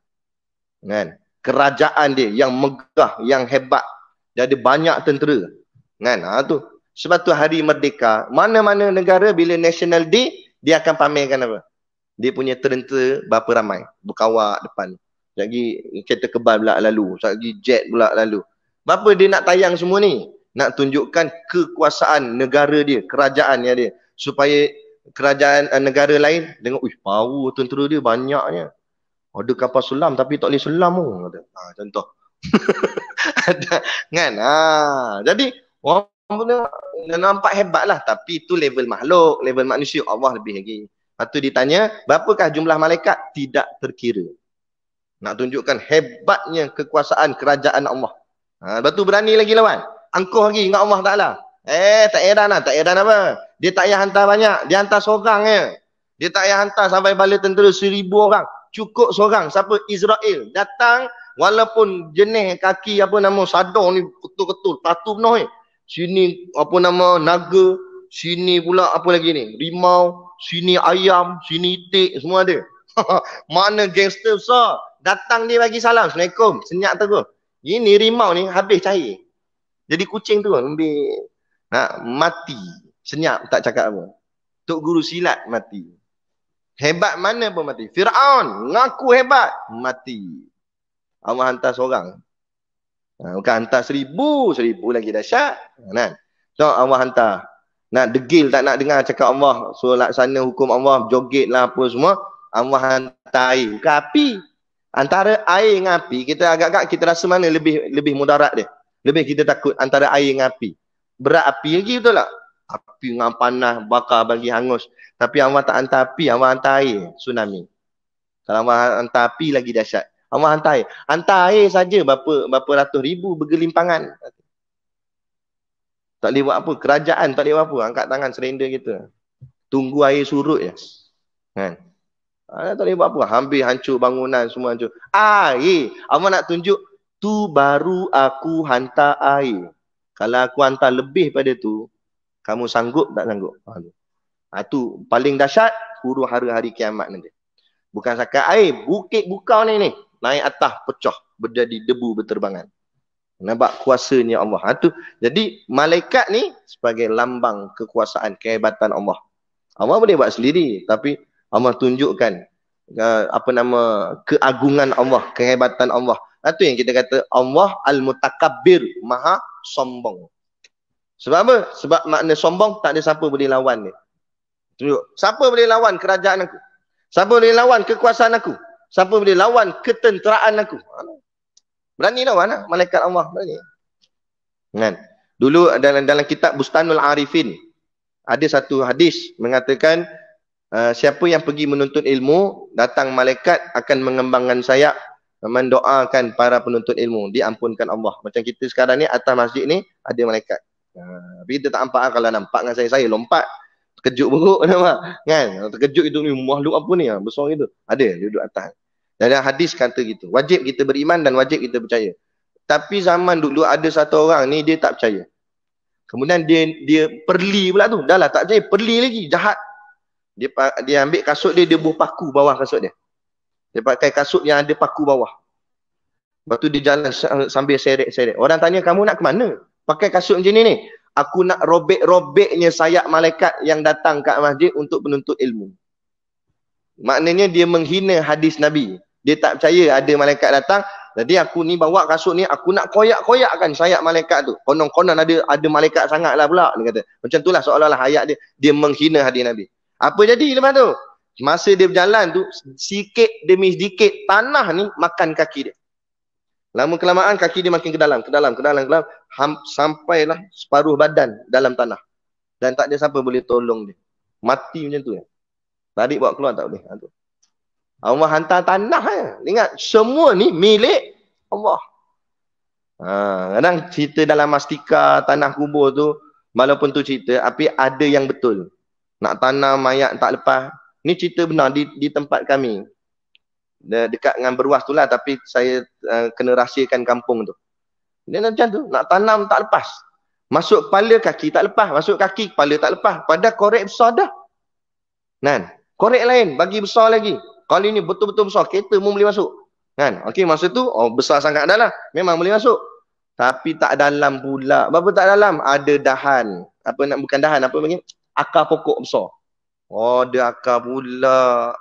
Kan? Kerajaan dia yang megah, yang hebat. Dia ada banyak tentera. Kan? Tu. Sebab tu hari merdeka, mana-mana negara bila National Day, dia akan pamerkan apa? Dia punya tentera berapa ramai. Berkawak depan. Lagi kereta kebal pula lalu. Lagi jet pula lalu. Berapa dia nak tayang semua ni? Nak tunjukkan kekuasaan negara dia, kerajaan dia. Supaya kerajaan negara lain dengan power tentera dia banyaknya. Ada kapal selam tapi tak boleh selam pun. Contoh. Kan? Jadi orang pun nampak hebat lah. Tapi itu level makhluk, level manusia. Allah lebih lagi. Lepas tu ditanya, berapakah jumlah malaikat? Tidak terkira. Nak tunjukkan hebatnya kekuasaan kerajaan Allah. Lepas tu berani lagi lawan. Angkuh lagi dengan Allah Ta'ala. Tak heran lah. Tak heran apa? Dia tak payah hantar banyak. Dia hantar seorang je. Dia tak payah hantar sampai bala tentera 1,000 orang. Cukup seorang. Siapa? Israel. Datang, walaupun jenis kaki apa nama sadar ni betul-betul tatu penuh ni. Sini apa nama naga, sini pula apa lagi ni? Rimau, sini ayam, sini itik, semua ada. Mana gangster besar. Datang dia bagi salam. Assalamualaikum. Senyap terus. Ini rimau ni habis cair. Jadi kucing tu ambil. Mati. Senyap. Tak cakap apa. Tok guru silat mati. Hebat mana pun mati. Fir'aun ngaku hebat. Mati. Allah hantar seorang. Bukan hantar 1,000. 1,000 lagi dahsyat. So Allah hantar. Degil tak nak dengar cakap Allah. So laksana hukum Allah. Joget lah apa semua. Allah hantar air. Bukan api. Antara air dengan api, kita agak-agak kita rasa mana lebih mudarat dia. Lebih kita takut antara air dengan api. Berat api lagi betul tak? Api dengan panas, bakar bagi hangus. Tapi Allah tak hantar api, Allah hantar air. Tsunami. Kalau Allah hantar api lagi dahsyat. Allah hantar air. Hantar air saja berapa ratus ribu bergelimpangan. Tak boleh buat apa. Kerajaan tak boleh buat apa. Angkat tangan surrender kita. Tunggu air surut je. Kan? Tak boleh buat apa. Hampir hancur bangunan, semua hancur. Air. Allah nak tunjuk, tu baru aku hantar air. Kalau aku hantar lebih pada tu, kamu sanggup tak sanggup? Tu paling dahsyat, huru hara hari kiamat nanti. Bukan sakat air, bukit bukau ni. Naik atas, pecah, berjadi debu berterbangan. Nampak kuasanya Allah. Jadi malaikat ni sebagai lambang kekuasaan, kehebatan Allah. Allah boleh buat sendiri, tapi Allah tunjukkan keagungan Allah, kehebatan Allah. Itu yang kita kata Allah Al-Mutakabbir, maha sombong. Sebab apa? Sebab makna sombong tak ada siapa boleh lawan dia. Tunjuk. Siapa boleh lawan kerajaan aku? Siapa boleh lawan kekuasaan aku? Siapa boleh lawan ketenteraan aku? Berani lawan lah. Malaikat Allah berani. Kan? Dulu dalam kitab Bustanul Arifin ada satu hadis mengatakan siapa yang pergi menuntut ilmu, datang malaikat akan mengembangkan sayap, mendoakan para penuntut ilmu, diampunkan Allah. Macam kita sekarang ni atas masjid ni ada malaikat. Tapi kita tak nampak. Kalau nampak dengan saya lompat. Terkejut buruk nampak. Kan? Terkejut itu ni makhluk apa ni? Besar gitu. Ada duduk atas. Dan hadis kata gitu. Wajib kita beriman dan wajib kita percaya. Tapi zaman dulu ada satu orang ni dia tak percaya. Kemudian dia perli pula tu. Dah lah tak percaya, perli lagi, jahat. Dia ambil kasut dia buh paku bawah kasut dia. Dia pakai kasut yang ada paku bawah. Lepas tu dia jalan sambil seret-seret. Orang tanya, kamu nak ke mana? Pakai kasut macam ni. Aku nak robek-robeknya sayap malaikat yang datang kat masjid untuk menuntut ilmu. Maknanya dia menghina hadis Nabi. Dia tak percaya ada malaikat datang. Jadi aku ni bawa kasut ni, aku nak koyak-koyakkan sayap malaikat tu. Konon-konon ada malaikat sangat lah pula. Dia kata. Macam itulah seolah-olah ayat dia. Dia menghina hadis Nabi. Apa jadi lepas tu? Masa dia berjalan tu, sikit demi sedikit tanah ni makan kaki dia. Lama kelamaan kaki dia makin ke dalam. Sampailah separuh badan dalam tanah. Dan tak ada siapa boleh tolong dia. Mati macam tu. Tarik bawa keluar tak boleh. Allah hantar tanah. Ingat, semua ni milik Allah. Kadang cerita dalam mastika tanah kubur tu, walaupun tu cerita, tapi ada yang betul. Nak tanam mayat tak lepas. Ni cerita benar di tempat kami. Dekat dengan Beruas tu lah, tapi saya kena rahsiakan kampung tu. Dia macam tu, nak tanam tak lepas. Masuk kepala, kaki tak lepas. Masuk kaki, kepala tak lepas. Pada korek besar dah. Korek lain, bagi besar lagi. Kali ni betul-betul besar, kereta pun boleh masuk. Okey, masa tu, besar sangat dah lah. Memang boleh masuk. Tapi tak dalam pula. Berapa tak dalam? Ada dahan. Bukan dahan, apa panggil? Akar pokok besar. Ada akar pula.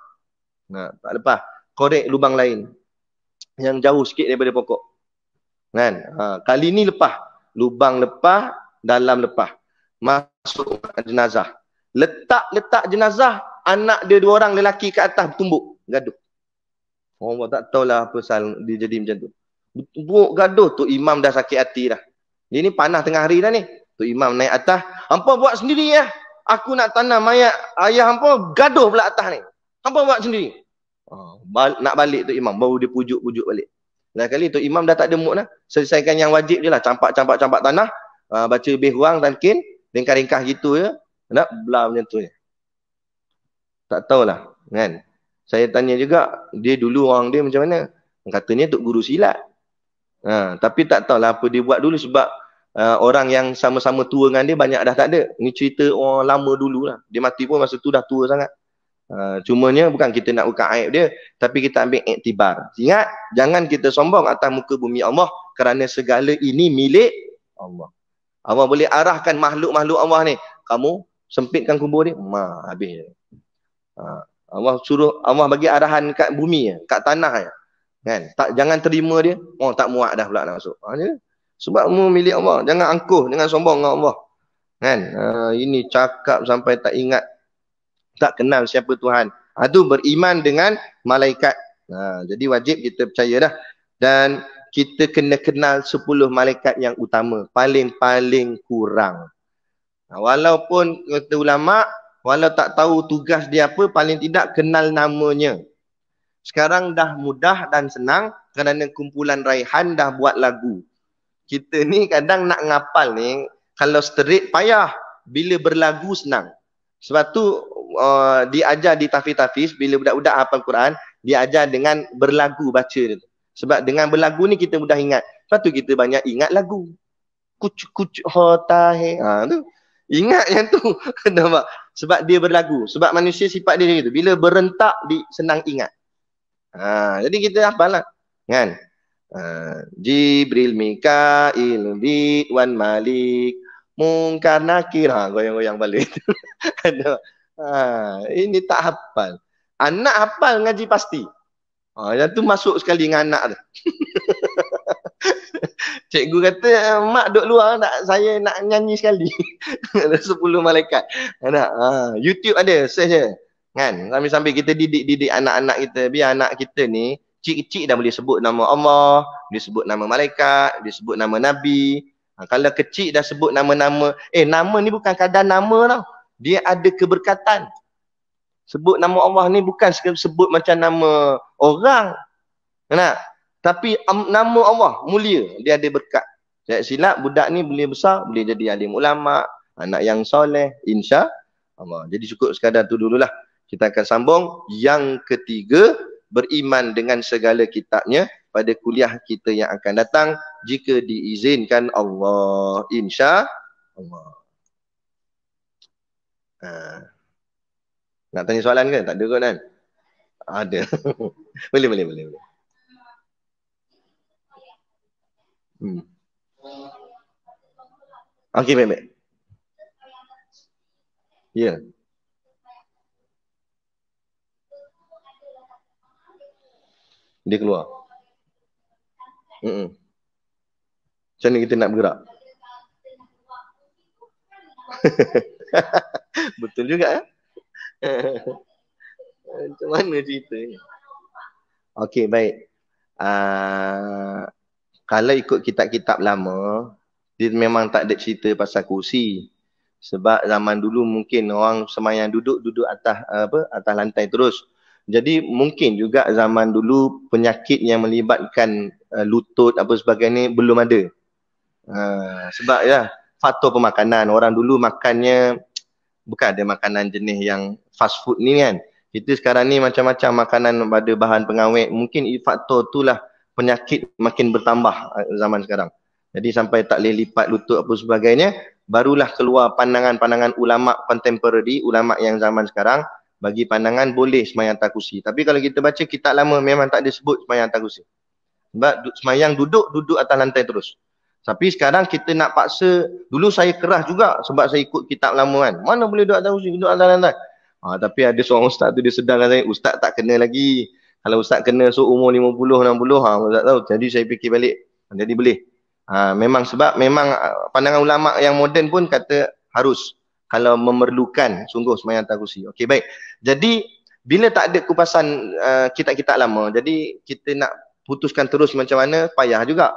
Tak lepas. Korek lubang lain. Yang jauh sikit daripada pokok. Kali ni lepas. Lubang lepas, dalam lepas. Masuk jenazah. Letak jenazah, anak dia 2 orang lelaki kat atas bertumbuk. Gaduh. Orang tak tahulah apa pasal dia jadi macam tu. Bertumbuk gaduh tu, imam dah sakit hati dah. Dia ni panas tengah hari dah ni. Tok Imam naik atas, hampa buat sendiri ya. Aku nak tanam mayat ayah hampa, gaduh pula atas ni. Hampa buat sendiri. Nak balik Tok Imam, baru dia pujuk-pujuk balik. Lain kali Tok Imam dah tak ada mood lah. Selesaikan yang wajib je lah. Campak-campak tanah. Baca lebih kurang, talqin. Ringkas-ringkas gitu je. Nak belah macam tu je. Tak tahulah. Kan? Saya tanya juga, dia dulu orang dia macam mana? Katanya Tok Guru silat. Tapi tak tahulah apa dia buat dulu sebab orang yang sama-sama tua dengan dia banyak dah tak ada. Ni cerita orang lama dulu lah. Dia mati pun masa tu dah tua sangat. Cumanya bukan kita nak buka aib dia, tapi kita ambil iktibar. Ingat, jangan kita sombong atas muka bumi Allah kerana segala ini milik Allah. Allah boleh arahkan makhluk-makhluk Allah ni. Kamu sempitkan kubur dia, habis. Allah suruh, Allah bagi arahan kat bumi, kat tanah. Kan? Jangan terima dia. Tak muat dah pula nak masuk. Sebab mu milik Allah. Jangan angkuh, jangan sombong dengan Allah. Kan? Ini cakap sampai tak ingat. Tak kenal siapa Tuhan. Itu beriman dengan malaikat. Jadi wajib kita percaya dah. Dan kita kena kenal 10 malaikat yang utama. Paling-paling kurang. Walaupun kata ulama, walau tak tahu tugas dia apa, paling tidak kenal namanya. Sekarang dah mudah dan senang kerana kumpulan Raihan dah buat lagu. Kita ni kadang nak ngapal ni, kalau straight payah. Bila berlagu senang. Sebab tu diajar di tahfiz-tahfiz, bila budak-budak hafal Quran, diajar dengan berlagu baca dia. Sebab dengan berlagu ni kita mudah ingat. Sebab tu kita banyak ingat lagu. Kucuk-kucuk hotahe. Tu. Ingat yang tu. Nampak? Sebab dia berlagu. Sebab manusia sifat dia gitu. Bila berentak, senang ingat. Jadi kita hafal lah. Kan? Jibril, Mikail, Ridwan, Malik, Mungkar, Nakir. Goyang-goyang balik. Ini tak hafal. Anak hafal ngaji pasti. Yang tu masuk sekali dengan anak tu. Cikgu kata, mak duduk luar, saya nak nyanyi sekali. 10 malaikat. YouTube ada, search je. Kan? Sambil-sambil kita didik anak-anak kita. Biar anak kita ni, kecil-kecil dah boleh sebut nama Allah, boleh sebut nama malaikat, boleh sebut nama Nabi. Kalau kecil dah sebut nama-nama, nama ni bukan kadar nama tau. Dia ada keberkatan. Sebut nama Allah ni bukan sebut macam nama orang. Nak? Tapi nama Allah mulia, dia ada berkat. Tak silap budak ni boleh besar, boleh jadi alim ulama, anak yang soleh, insya Allah. Jadi cukup sekadar tu dululah. Kita akan sambung yang ketiga, beriman dengan segala kitabnya pada kuliah kita yang akan datang jika diizinkan Allah, insya Allah. Nak tanya soalan ke? Tak ada kot kan? Ada. boleh. Okey, baik. Ya. Dia keluar. Macam mana kita nak bergerak? Betul juga ya. Macam mana ceritanya? Okey, baik. Kalau ikut kitab-kitab lama, dia memang tak ada cerita pasal kursi. Sebab zaman dulu mungkin orang semayang duduk atas atas lantai terus. Jadi mungkin juga zaman dulu penyakit yang melibatkan lutut apa sebagainya belum ada. Sebab ya faktor pemakanan. Orang dulu makannya bukan ada makanan jenis yang fast food ni kan. Kita sekarang ni macam-macam makanan pada bahan pengawet. Mungkin faktor itulah penyakit makin bertambah zaman sekarang. Jadi sampai tak boleh lipat lutut apa sebagainya, barulah keluar pandangan-pandangan ulama contemporary, ulama yang zaman sekarang bagi pandangan boleh semayang atas kursi. Tapi kalau kita baca kitab lama memang tak ada sebut semayang atas kursi. Sebab semayang duduk atas lantai terus. Tapi sekarang kita nak paksa, dulu saya keras juga sebab saya ikut kitab lama kan. Mana boleh duduk atas kursi, duduk atas lantai. Tapi ada seorang ustaz tu dia sedangkan saya, ustaz tak kena lagi. Kalau ustaz kena umur 50, 60, ustaz tahu. Jadi saya fikir balik, jadi boleh. Memang sebab memang pandangan ulama yang moden pun kata harus kalau memerlukan sungguh semayang atas kursi. Okey, baik. Jadi bila tak ada kupasan kitab-kitab lama, jadi kita nak putuskan terus macam mana, payah juga.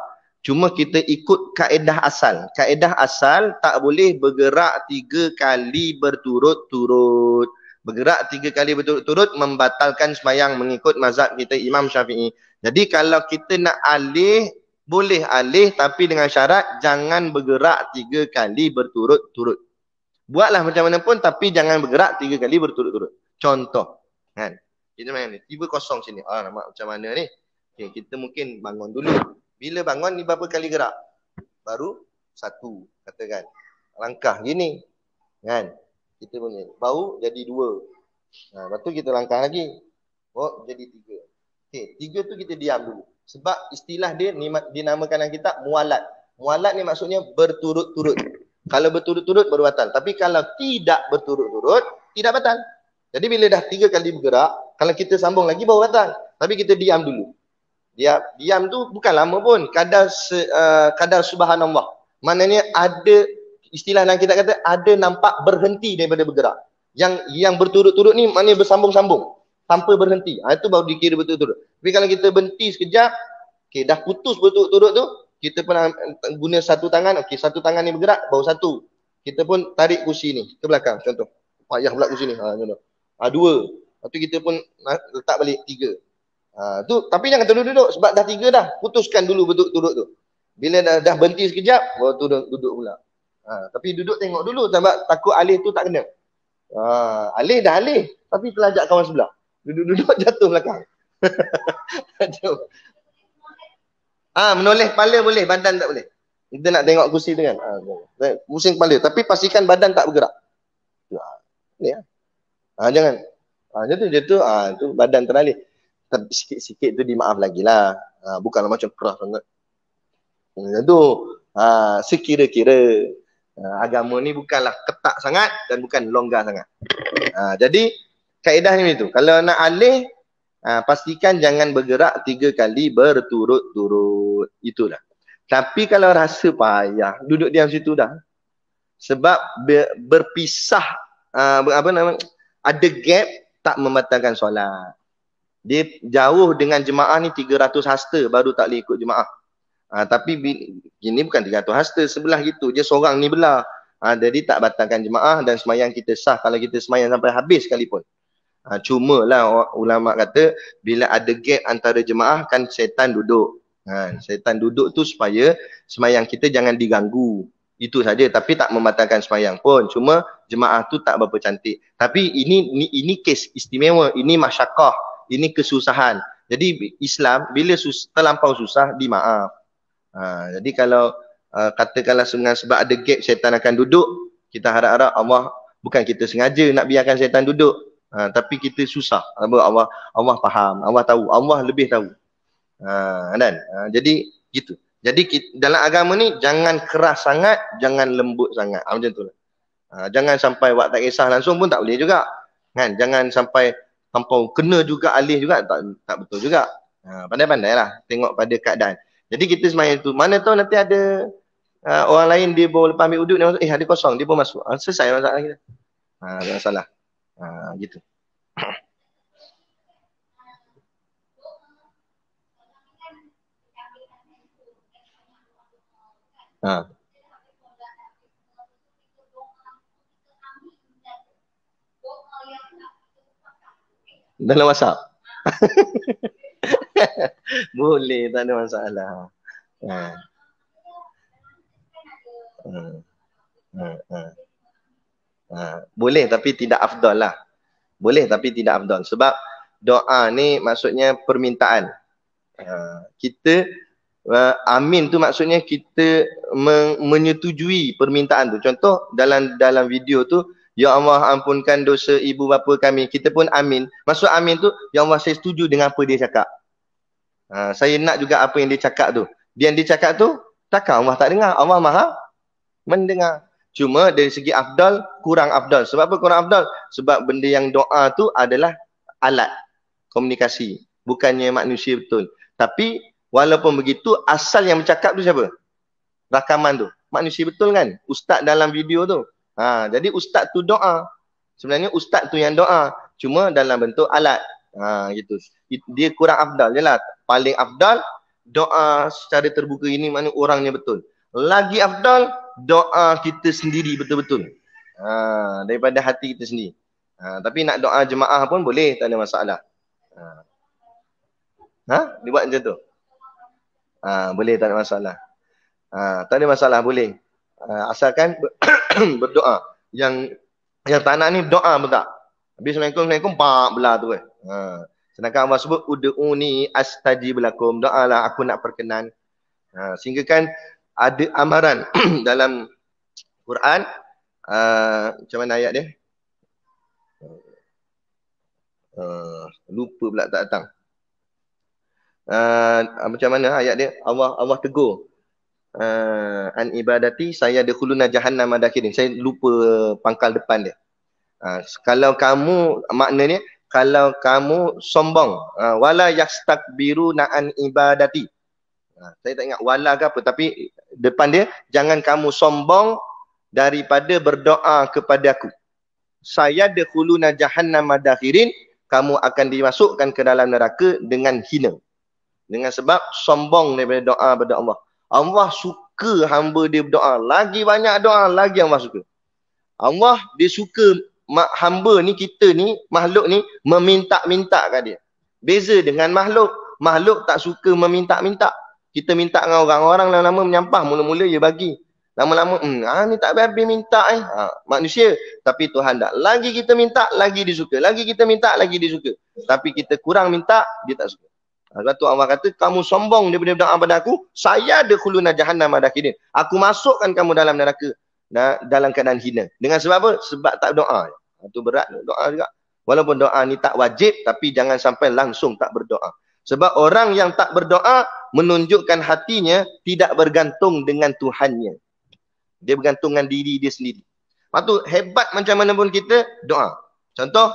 Cuma kita ikut kaedah asal. Kaedah asal tak boleh bergerak 3 kali berturut-turut. Bergerak 3 kali berturut-turut membatalkan sembahyang mengikut mazhab kita Imam Syafi'i. Jadi kalau kita nak alih, boleh alih tapi dengan syarat jangan bergerak 3 kali berturut-turut. Buatlah macam mana pun tapi jangan bergerak 3 kali berturut-turut. Contoh, kan? Kita main ni, tiba kosong sini. Nampak macam mana ni? Okay, kita mungkin bangun dulu. Bila bangun ni berapa kali gerak? Baru 1, katakan. Langkah gini, kan? Kita punya bau jadi 2. Lepas tu kita langkah lagi. Jadi 3. Okay, 3 tu kita diam dulu. Sebab istilah dia dinamakan dalam kitab mualat. Mualat ni maksudnya berturut-turut. Kalau berturut-turut baru batal. Tapi kalau tidak berturut-turut, tidak batal. Jadi bila dah 3 kali bergerak, kalau kita sambung lagi baru batal. Tapi kita diam dulu. Diam tu bukan lama pun. Kadar subhanallah. Maknanya ada, istilah yang kita kata, ada nampak berhenti daripada bergerak. Yang berturut-turut ni maknanya bersambung-sambung. Tanpa berhenti. Itu baru dikira berturut-turut. Tapi kalau kita berhenti sekejap, okay, dah putus berturut-turut tu, kita pernah guna satu tangan, okey, satu tangan ni bergerak, baru 1. Kita pun tarik kursi ni ke belakang, contoh. Payah pula kursi ni. Contoh. 2. Lepas tu kita pun letak balik 3. Tu, tapi jangan duduk-duduk sebab dah 3 dah. Putuskan dulu berturut-turut tu. Bila dah berhenti sekejap, baru tu duduk pula. Tapi duduk tengok dulu sebab takut alih tu tak kena. Alih dah alih, tapi pelajak kawan sebelah. Duduk-duduk jatuh belakang. Menoleh kepala boleh, badan tak boleh. Kita nak tengok kursi tu kan. Pusing kepala. Tapi pastikan badan tak bergerak. Ni lah. Jangan. Jatuh. Tu badan teralih. Tapi sikit-sikit tu dimaaf lagi lah. Bukanlah macam keras sangat. Macam tu. Sekira-kira. Agama ni bukanlah ketat sangat dan bukan longgar sangat. Jadi, kaedahnya itu. Kalau nak alih, pastikan jangan bergerak 3 kali berturut-turut. Itulah. Tapi kalau rasa payah, duduk diam situ dah. Sebab berpisah, ada gap tak membatalkan solat. Dia jauh dengan jemaah ni 300 hasta baru tak boleh ikut jemaah. Tapi ini bukan 300 hasta, sebelah gitu. Dia seorang ni belah. Jadi tak batalkan jemaah dan semayang kita sah kalau kita semayang sampai habis sekalipun. Cuma lah ulama kata bila ada gap antara jemaah kan syaitan duduk. Syaitan duduk tu supaya semayang kita jangan diganggu. Itu saja, tapi tak membatalkan semayang pun. Cuma jemaah tu tak berapa cantik. Tapi ini kes istimewa, ini masyakah, ini kesusahan. Jadi Islam bila terlampau susah dimaaf. Jadi kalau katakanlah sebab ada gap syaitan akan duduk, kita harap-harap Allah, bukan kita sengaja nak biarkan syaitan duduk. Tapi kita susah. Allah faham, Allah tahu, Allah lebih tahu. Jadi gitu. Jadi dalam agama ni jangan keras sangat, jangan lembut sangat. Macam tu lah. Jangan sampai buat tak kisah langsung pun tak boleh juga. Kan? Jangan sampai terlampau kena juga alih juga, tak betul juga. Pandai-pandailah tengok pada keadaan. Jadi kita semayang tu, mana tahu nanti ada orang lain dia baru lepas ambil uduk, dia masuk, ada kosong, dia pun masuk. Selesai masalah kita. Tak masalah. Gitu. Dalam WhatsApp. Boleh, tak ada masalah. Boleh tapi tidak afdal lah. Boleh tapi tidak afdal. Sebab doa ni maksudnya permintaan. Kita amin tu maksudnya kita menyetujui permintaan tu. Contoh dalam video tu, ya Allah ampunkan dosa ibu bapa kami. Kita pun amin. Maksud amin tu, ya Allah saya setuju dengan apa dia cakap. Saya nak juga apa yang dia cakap tu. Dia yang dia cakap tu, takkan Allah tak dengar. Allah maha mendengar. Cuma dari segi afdal, kurang afdal. Sebab apa kurang afdal? Sebab benda yang doa tu adalah alat komunikasi. Bukannya manusia betul. Tapi walaupun begitu, asal yang bercakap tu siapa? Rakaman tu. Manusia betul kan? Ustaz dalam video tu. Jadi ustaz tu doa. Sebenarnya ustaz tu yang doa. Cuma dalam bentuk alat. Gitu. Dia kurang afdal je lah. Paling afdal, doa secara terbuka ini mana orangnya betul. Lagi afdal doa kita sendiri betul-betul. Daripada hati kita sendiri. Tapi nak doa jemaah pun boleh, tak ada masalah. Dia buat macam tu. Boleh, tak ada masalah. Tak ada masalah, boleh. Asalkan berdoa. Yang tak nak ni doa pun tak. Habis Assalamualaikum, pak belah tu kan. Sedangkan Allah sebut ud'uni astajib lakum. Doalah aku nak perkenan. Sehingga kan ada amaran dalam Quran. Macam mana ayat dia? Lupa pula tak datang. Macam mana ayat dia? Allah tegur. An ibadati saya dakhuluna jahannam madakhirin. Saya lupa pangkal depan dia. Kalau kamu, maknanya kalau kamu sombong, wala yastakbiruna an ibadati. Saya tak ingat wala ke apa, tapi depan dia, jangan kamu sombong daripada berdoa kepada aku. Saya dakhuluna jahannam madakhirin, kamu akan dimasukkan ke dalam neraka dengan hina. Dengan sebab sombong daripada doa kepada Allah. Allah suka hamba dia berdoa. Lagi banyak doa, lagi Allah suka. Allah, dia suka hamba ni, kita ni, makhluk ni, meminta-minta kat dia. Beza dengan makhluk. Makhluk tak suka meminta-minta. Kita minta dengan orang lama-lama menyampah. Mula-mula dia bagi. Lama-lama, ni tak habis minta manusia. Tapi Tuhan tak. Lagi kita minta, lagi dia suka. Lagi kita minta, lagi dia suka. Tapi kita kurang minta, dia tak suka. Sebab tu Allah kata, kamu sombong daripada doa pada aku, saya dakhuluna jahannam madakhirin. Aku masukkan kamu dalam neraka dalam keadaan hina. Dengan sebab apa? Sebab tak doa. Itu berat doa juga. Walaupun doa ni tak wajib, tapi jangan sampai langsung tak berdoa. Sebab orang yang tak berdoa menunjukkan hatinya tidak bergantung dengan Tuhannya. Dia bergantung dengan diri dia sendiri. Lepas tu hebat macam mana pun kita doa. Contoh,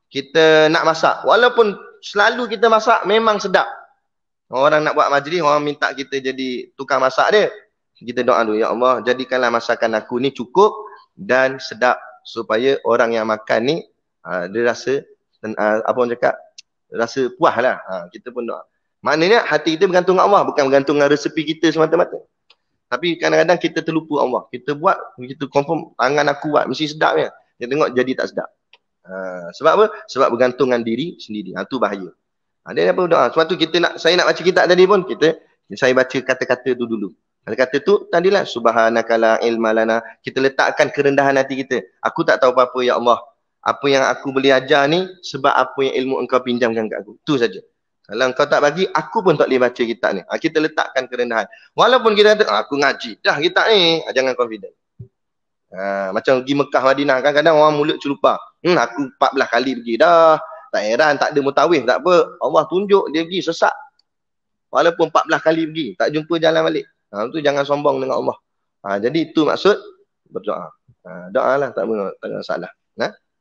kita nak masak. Walaupun selalu kita masak memang sedap. Orang nak buat majlis, orang minta kita jadi tukang masak dia. Kita doa dulu, ya Allah, jadikanlah masakan aku ni cukup dan sedap. Supaya orang yang makan ni, dia rasa, apa orang cakap, rasa puas lah. Kita pun doa. Maknanya hati kita bergantung dengan Allah, bukan bergantung dengan resepi kita semata-mata. Tapi kadang-kadang kita terlupa Allah. Kita buat, kita confirm, tangan aku buat, mesti sedap ya. Kita tengok jadi tak sedap. Sebab apa? Sebab bergantung dengan diri sendiri. Itu bahaya. Dia apa doa? Sebab tu saya nak baca kitab tadi pun, saya baca kata-kata tu dulu. Kata-kata tu tadilah subhanaka la ilma lana. Kita letakkan kerendahan hati kita. Aku tak tahu apa-apa ya Allah. Apa yang aku boleh ajar ni sebab apa yang ilmu engkau pinjamkan kat aku. Itu saja. Kalau engkau tak bagi, aku pun tak boleh baca kitab ni. Kita letakkan kerendahan. Walaupun kita kata, aku ngaji dah kitab ni. Jangan confident. Macam pergi Mekah Madinah, kadang-kadang orang mulut celupa. Aku 14 kali pergi dah. Tak heran, tak ada mutawif, tak apa. Allah tunjuk dia pergi sesat. Walaupun 14 kali pergi, tak jumpa jalan balik. Itu jangan sombong dengan Allah. Jadi itu maksud berdoa. Doalah, tak ada masalah.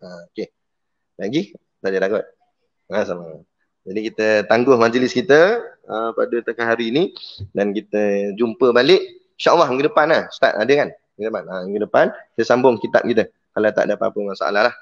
Okey. Lagi? Tak ada kot. Sama. Jadi kita tangguh majlis kita pada tengah hari ini dan kita jumpa balik insya-Allah minggu depan lah. Start ada kan? Minggu depan kita sambung kitab kita. Kalau tak ada apa-apa masalah lah.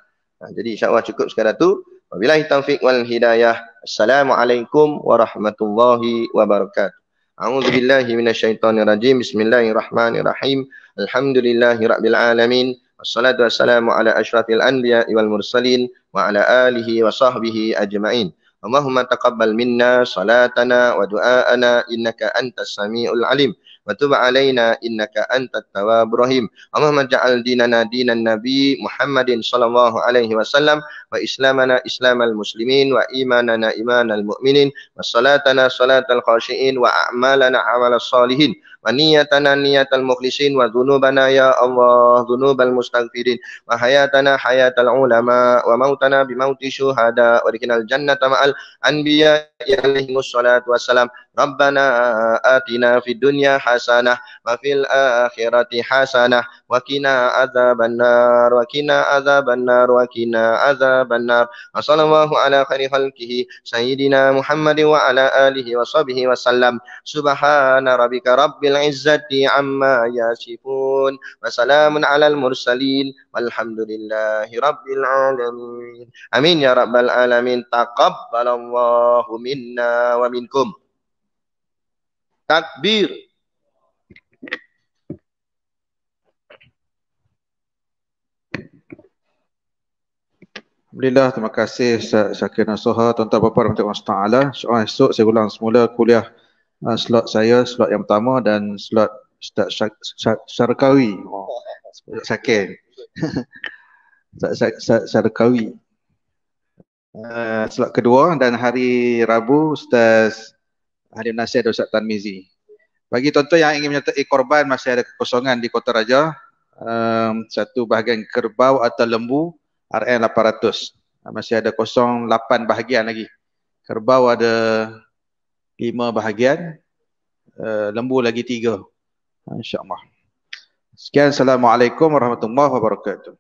Jadi insya-Allah cukup sekadar tu. Wabillahi taufiq wal hidayah. Assalamualaikum warahmatullahi wabarakatuh. A'udzubillahi minasyaitonirrajim. Bismillahirrahmanirrahim. Alhamdulillahirabbil alamin. Wassalatu wassalamu ala asyrafil anbiya'i wal mursalin wa ala alihi wa sahbihi ajma'in. Allahumma taqabbal minna salatana wa du'aana innaka antas samiul alim wa tub alaina innaka antat tawwabur rahim. Allahumma ja'al dinana dinan nabi Muhammadin sallallahu alaihi wasallam wa islamana islamal muslimin wa imanana imanal mu'minin wa salatana salatal khashiin wa a'malana amalas salihin wa niyatana niyatal mukhlisin wa dhunubana ya Allah dhunubal mustaghfirin wa hayatana hayatal ulama wa mautana bimauti syuhada wa dikinal jannata ma'al anbiya alaihimus salatu wassalam. Rabbana atina fid dunya hasanah wa fil akhirati hasanah wa qina adzabannar wa qina adzabannar wa qina adzabannar. Wassallallahu ala khairi khalqihi sayyidina Muhammadin wa ala alihi wa sahbihi wasallam. Subhana rabbika rabbil izzati amma yasifun wa salamun alal mursalin walhamdulillahi rabbil alamin. Amin ya rabbal alamin. Taqabbalallahu minna wa minkum. Takbir. Alhamdulillah, terima kasih Ustaz Syakir Nasuha, tuan-tuan bapa rahmatullahi wabarakatuh. InsyaAllah esok saya ulang semula kuliah slot saya, slot yang pertama dan slot Ustaz Syarkawi. Ustaz Syakir. Ustaz Syarkawi. Slot kedua, dan hari Rabu Ustaz Hadir Nasir dan Ustaz Tarmizi. Bagi tuan-tuan yang ingin menyertai korban, masih ada kekosongan di Kota Raja. Satu bahagian kerbau atau lembu RN 800. Masih ada kosong 8 bahagian lagi. Kerbau ada 5 bahagian, lembu lagi 3. InsyaAllah. Sekian, Assalamualaikum warahmatullahi wabarakatuh.